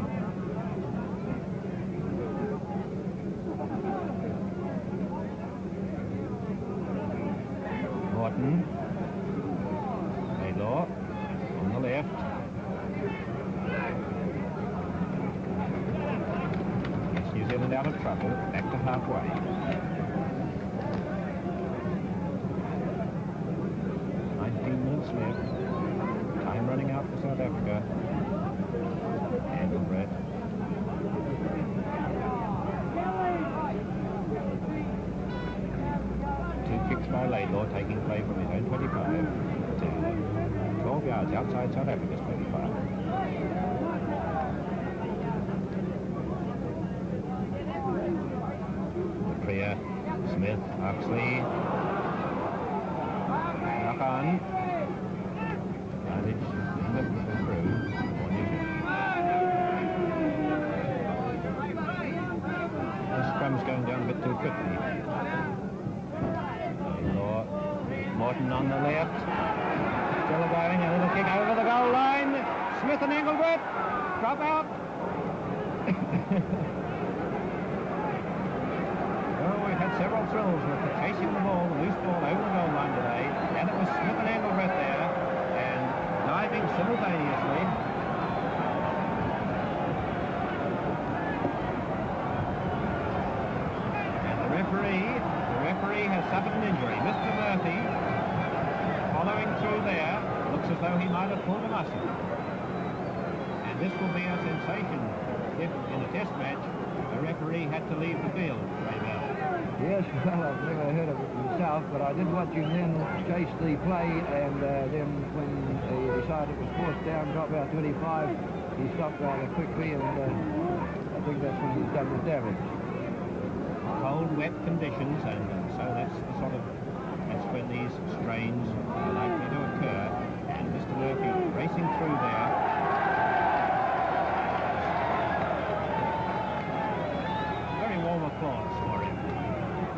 Morton, Laidlaw on the left. Gets New Zealand out of trouble, back to halfway. 19 minutes left. Time running out for South Africa. Engelbrecht. Kicks by Laidlaw, taking play from his own 25 to 12 yards outside South Africa's 25. Clear, Smith, Huxley, knock on. Advantage through for New Zealand. The scrum's going down a bit too quickly. Morton on the left, still going, a little kick over the goal line. Smith and Engelbrecht drop out. Oh, we've had several thrills with the chasing the ball, the loose ball over the goal line today, and it was Smith and Engelbrecht there, and diving simultaneously. And the referee has suffered an injury. Mr. Murphy, following through there, looks as though he might have pulled a muscle. And this will be a sensation if, in a test match, the referee had to leave the field, Ray Bell. Yes, well, I've never heard of it myself, but I did watch him then chase the play, and then when he decided it was forced down, drop out 25, he stopped rather quickly, and I think that's when he's done the damage. Cold, wet conditions, and so that's when these strains are likely to occur. And Mr. Murphy racing through there. Very warm applause for him.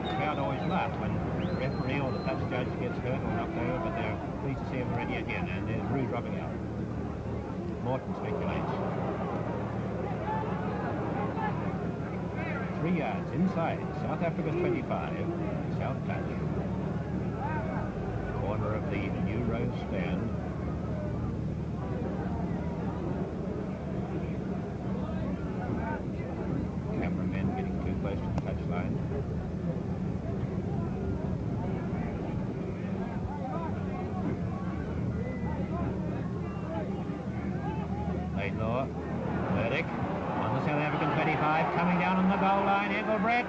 The crowd always laugh when the referee or the touch judge gets hurt or knocked over, but they're pleased to see him already again, and there's Rue dropping out. Morton speculates. 3 yards inside South Africa's 25, South touch. Corner of the New Rose stand. Cameramen getting too close to the touchline. Laidlaw, Burdick. On the South African 25, coming down on the goal line, Engelbrecht.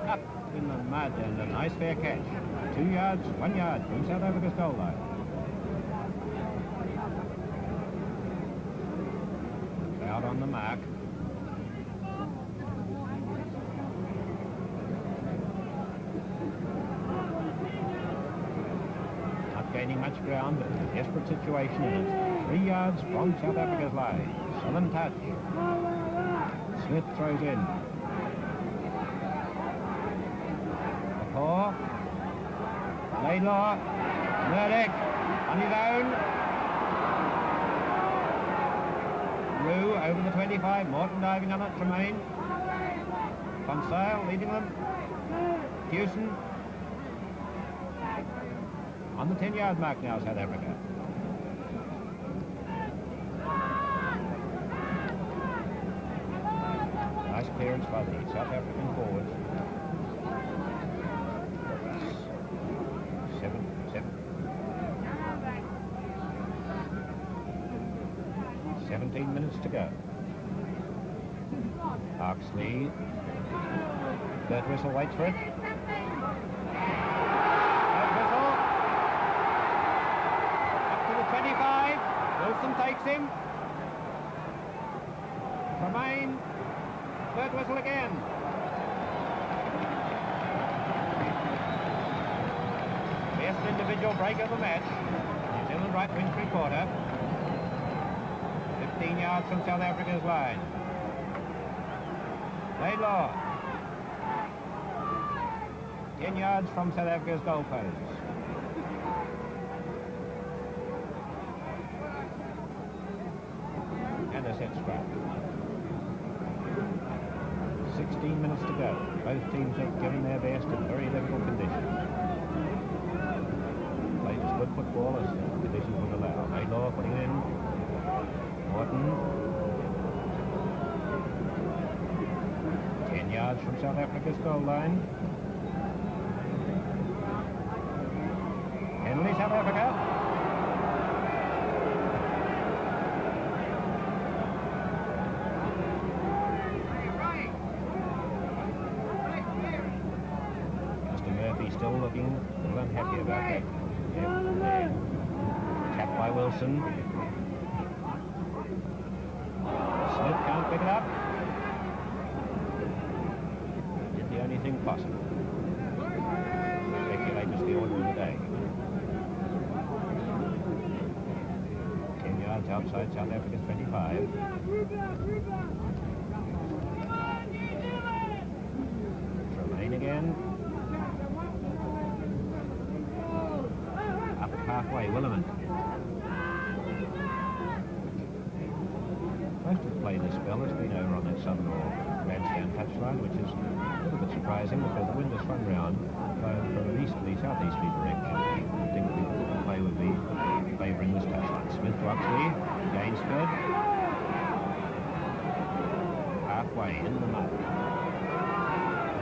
Up in the mud, and a nice fair catch. 2 yards, 1 yard from South Africa's goal line. The crowd on the mark. Not gaining much ground, but a desperate situation, and it's 3 yards from South Africa's line. Southern touch. Smith throws in. Law. Laidlaw. Murdoch on his own. Rue over the 25. Morton diving on it. Tremaine. Conseil leading them. Hewson. On the 10-yard mark now, South Africa. Nice clearance by the South African forwards. 17 minutes to go. Oxley. Third whistle waits for it. Third whistle. Up to the 25. Wilson takes him. Tremaine. Third whistle again. Best individual break of the match. New Zealand right wing three-quarter. 15 yards from South Africa's line. Laidlaw. 10 yards from South Africa's goal post. And a set scrap. 16 minutes to go. Both teams have given their best in very difficult conditions. Played as good football as conditions would allow. Laidlaw putting it in. Morton. 10 yards from South Africa's goal line. Henley, South Africa. Mr. Murphy still looking a little unhappy about that. Yep. Tapped by Wilson. Smith can't pick it up. Did the only thing possible. Speculators the order of the day. 10 yards outside South Africa's 25. Tremaine again. Up halfway, Williman. Most of the play this spell has been over on that southern or grandstand touchline, which is a little bit surprising because the wind has swung round from an easterly, southeasterly direction. I think the play would be favouring this touchline. Smith to Oxley, Gainsford. Halfway in the mud.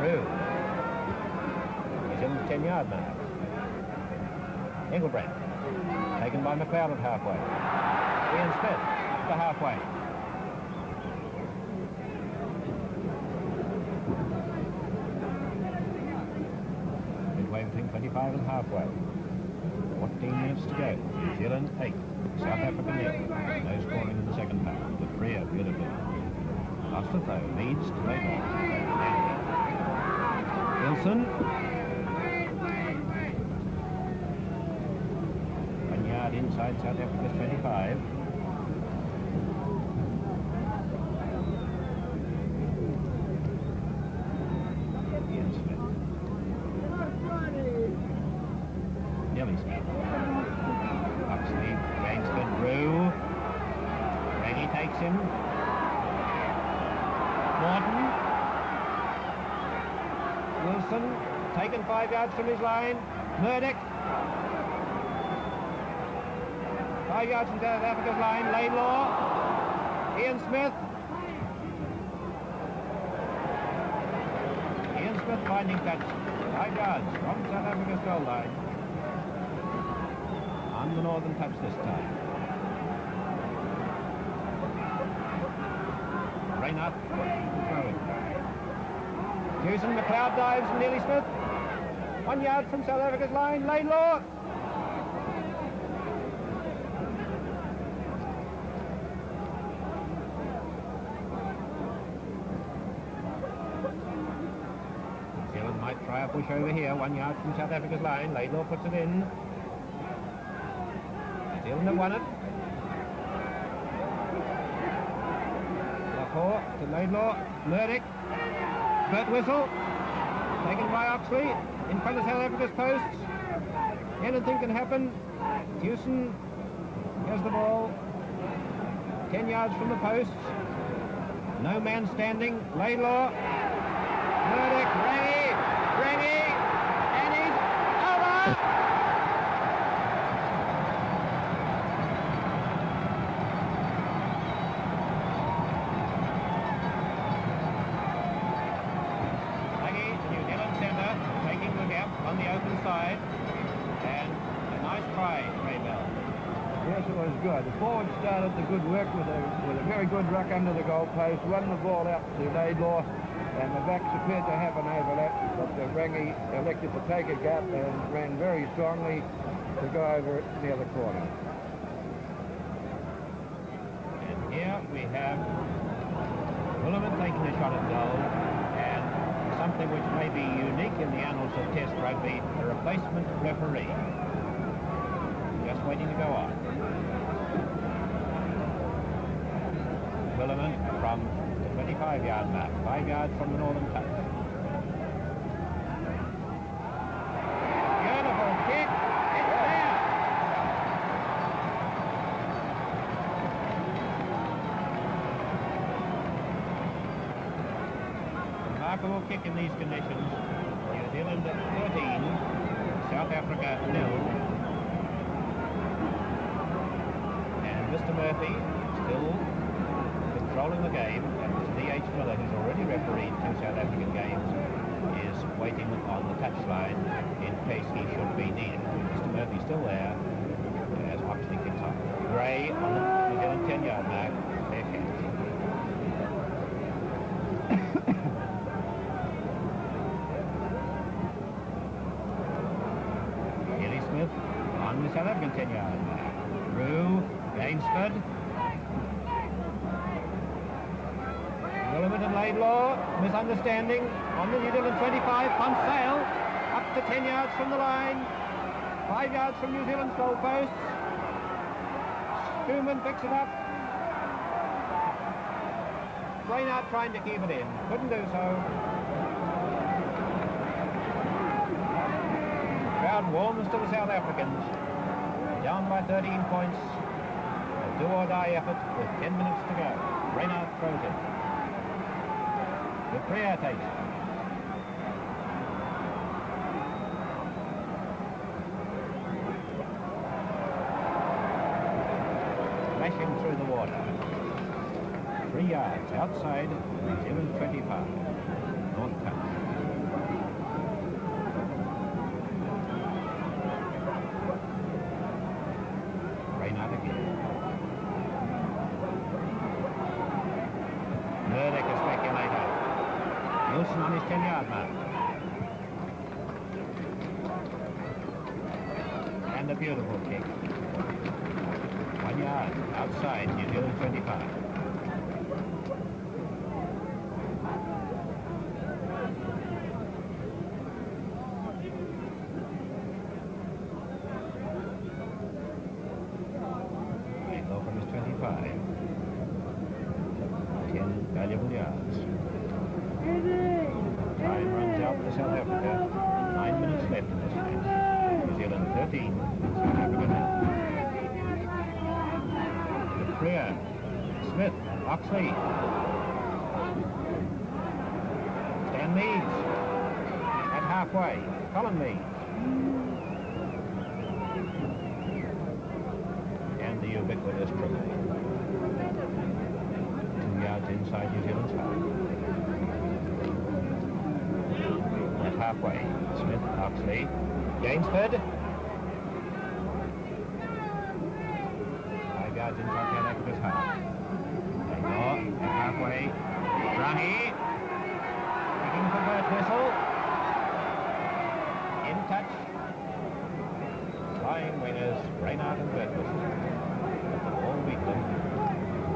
Through. He's in the 10-yard mark. Engelbrecht. Taken by McLeod at halfway. Ian Smith to halfway. Midway between 25 and halfway. 14 minutes to go. New Zealand 8. South Africa 0. No scoring in the second half. The Freer beautifully. Lost it though. Leads to Laidlaw. Wilson. 1 yard inside South Africa's 25. Ian Smith. Nearly Smith. Oxley, Gainsford, Rue. Reggie takes him. Morton. Wilson, taken 5 yards from his line. Murdoch. 5 yards from South Africa's line. Laidlaw. Ian Smith. Ian Smith finding touch. 5 yards from South Africa's goal line. On the northern touch this time. Reinhardt throwing. Hewson, McLeod dives and nearly Smith. 1 yard from South Africa's line. Laidlaw. New Zealand might try a push over here. 1 yard from South Africa's line. Laidlaw puts it in. New Zealand have won it. To Laidlaw, Murdoch, Bert whistle, Taken by Oxley, in front of South Africa's posts. Anything can happen. Hewson has the ball. 10 yards from the posts. No man standing. Laidlaw. Murdoch. Rangy. And he's over! Maggie, the New Zealand centre, taking the gap on the open side. And a nice try, Ray Bell. Yes, it was good. The forward started the good work with a very good ruck under the goal post, run the ball out to Laidlaw, and the backs appeared to have an overlap, but Rangy elected to take a gap and ran very strongly to go over it near the corner. And here we have Williman taking a shot at goal, and something which may be unique in the annals of Test rugby, the replacement referee. Just waiting to go on. Williman from the 25-yard mark, 5 yards from the northern touch. Beautiful kick. It's there. Remarkable kick in these conditions. New Zealand at 13, South Africa 0. And Mr. Murphy still controlling the game, and Mr. D.H. Miller, who's already refereed 2 South African games, is waiting on the touchline in case he should be needed. Mr. Murphy's still there as Oxley kicks off. Gray on the New Zealand 10-yard mark, fair catch. Kelly Smith on the South African 10-yard mark. Rue, Gainsford. Williman and Laidlaw, misunderstanding on the New Zealand 25, Conseil up to 10 yards from the line, 5 yards from New Zealand's goal posts. Schumann picks it up. Brainard trying to keep it in, couldn't do so. Crowd warms to the South Africans, down by 13 points. A do-or-die effort with 10 minutes to go. Brainard throws it. The Priya takes it. Flashing through the water. 3 yards outside New Zealand 25. North touch. Brainard again. Murdoch is speculator. Wilson on his 10-yard mark. And a beautiful kick. 1 yard outside New Zealand 25. Laidlaw from his 25. 10 valuable yards. Time runs out for South Africa. 9 minutes left in this match. New Zealand 13, South Africa 0. The Priya, Smith, Oxley. Stan Meads at halfway. Colin Meads. And the ubiquitous triple. 2 yards inside New Zealand's half. At halfway, Smith, Oxley, Gainsford. 5 yards inside South Africa's half. Laidlaw at halfway. Rangi. Looking for Bert Whistle. In touch. Flying winners, Brainard and Bert Whistle. But the ball beat them.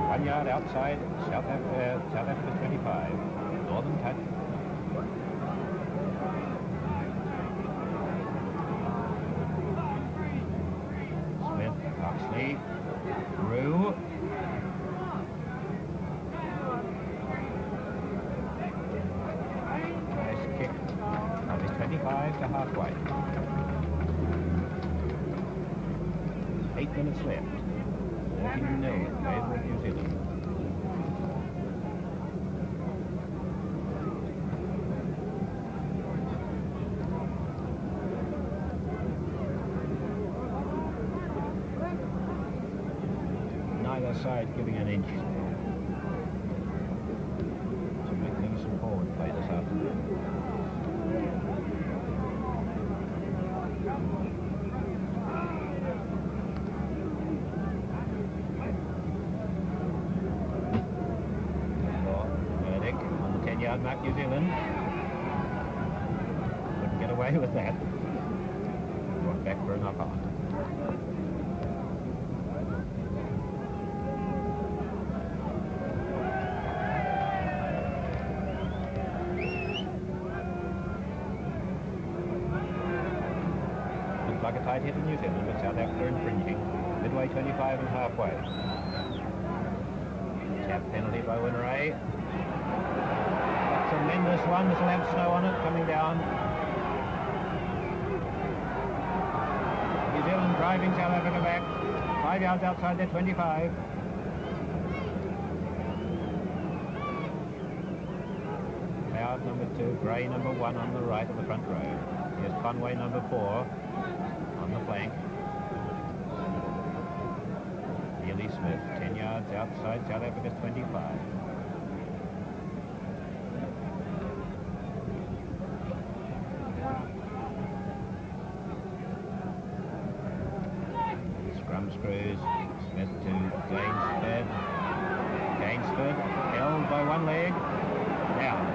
1 yard outside South Africa's 25. Northern touch. Oxley, Rue. Nice kick. to halfway. 8 minutes left. 14-0 in favour of New Zealand. Neither side giving an inch. It's a magnificent forward play this afternoon. On the 10-yard mark, New Zealand. Couldn't get away with that. Brought back for a knock-on. Looks like a tight hit in New Zealand, but South Africa infringing. Midway 25 and halfway. Tap penalty by Winneray. Tremendous one. This will have snow on it coming down. New Zealand driving South Africa back. 5 yards outside their 25. Cloud number 2, Gray number 1 on the right of the front row. Here's Conway number 4 on the flank. Neely Smith, 10 yards outside South Africa's 25. Screws, Smith to Gainsford. Gainsford held by one leg. Down.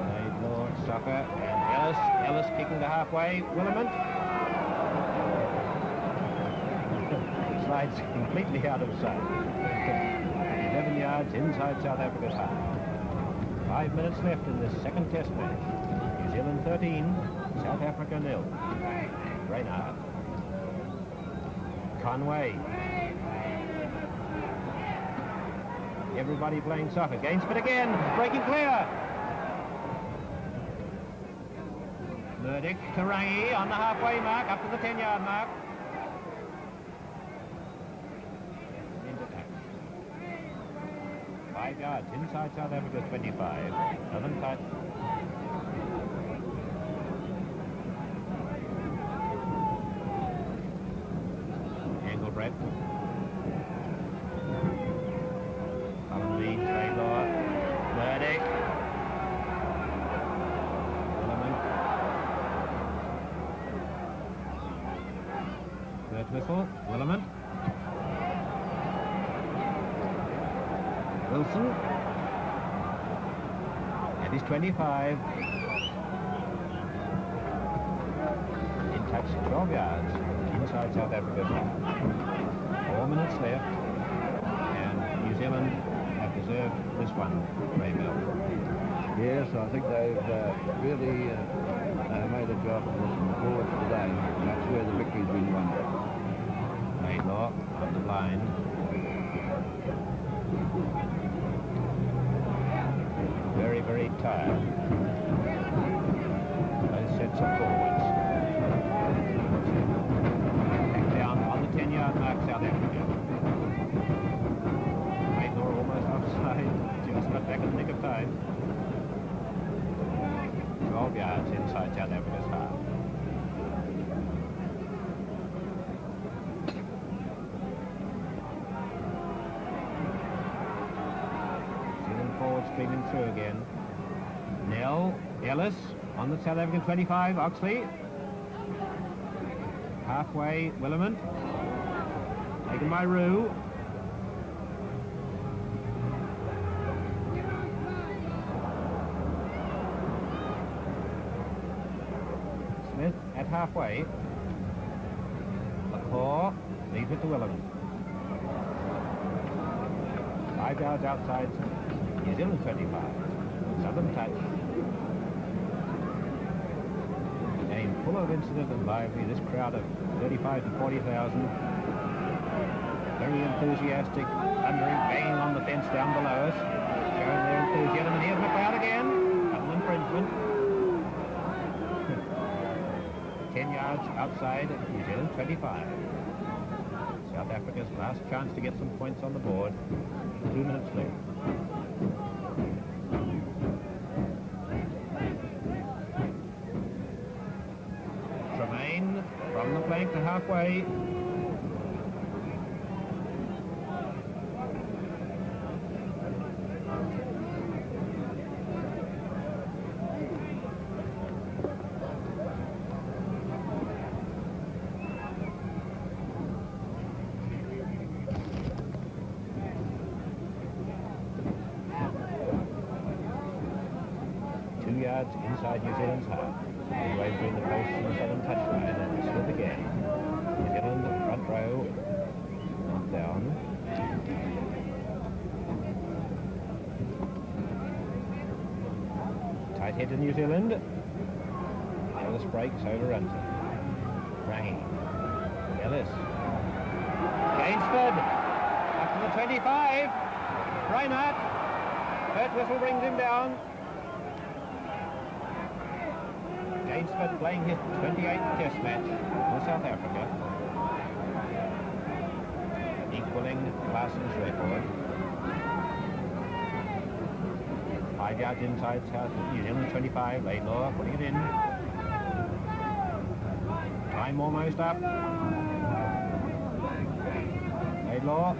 Laidlaw, Suffer, and Ellis. Ellis kicking to halfway. Willimant. Slides completely out of sight. 11 yards inside South Africa's half. 5 minutes left in this second test match. New Zealand 13, South Africa 0. Reynard. Conway. Everybody playing soccer. Gainsford again. Breaking clear. Murdoch to Rangi on the halfway mark, up to the 10-yard mark. Into touch. 5 yards inside South Africa's 25. Southern touch. Brett. Colin Leeds, Laidlaw, Murdoch. Willimant. Third whistle, Willimant. Wilson. And he's 25. In touch, 12 yards. Inside South Africa's half. 4 minutes left, and New Zealand have deserved this one, Ray Bell. Yes, I think they've really made a job of this forward today. That's where the victory's been won. Laidlaw on the line. Very, very tired. Both sets of forwards. 10-yard mark, South Africa. Laidlaw almost offside, just got back in the nick of time. 12 yards inside South Africa's half. Zealand forward streaming through again. Nell, Ellis on the South African 25, Oxley. Halfway, Willimant. Taken by Roo. Smith at halfway. McCaw leaves it to Willimant. 5 yards outside New Zealand 25. Southern touch. Game full of incident and lively. This crowd of 35 to 40,000. Very enthusiastic, thundering, banging on the fence down below us, showing their enthusiasm. And here's McLeod again. Double infringement. placement. 10 yards outside New Zealand 25. South Africa's last chance to get some points on the board. 2 minutes left. Tremaine from the flank to halfway. Inside New Zealand's half, midway between the posts and the southern touchline, and slip again. New Zealand front row, not down. Tight head to New Zealand. Ellis breaks, overruns it. Rain. Ellis. Gainsford. Up to the 25. Reinhardt. Third whistle brings him down. Gainsford playing his 28th test match for South Africa, equalling Larson's record. 5 yards inside South New Zealand 25, Laidlaw putting it in. Time almost up. Laidlaw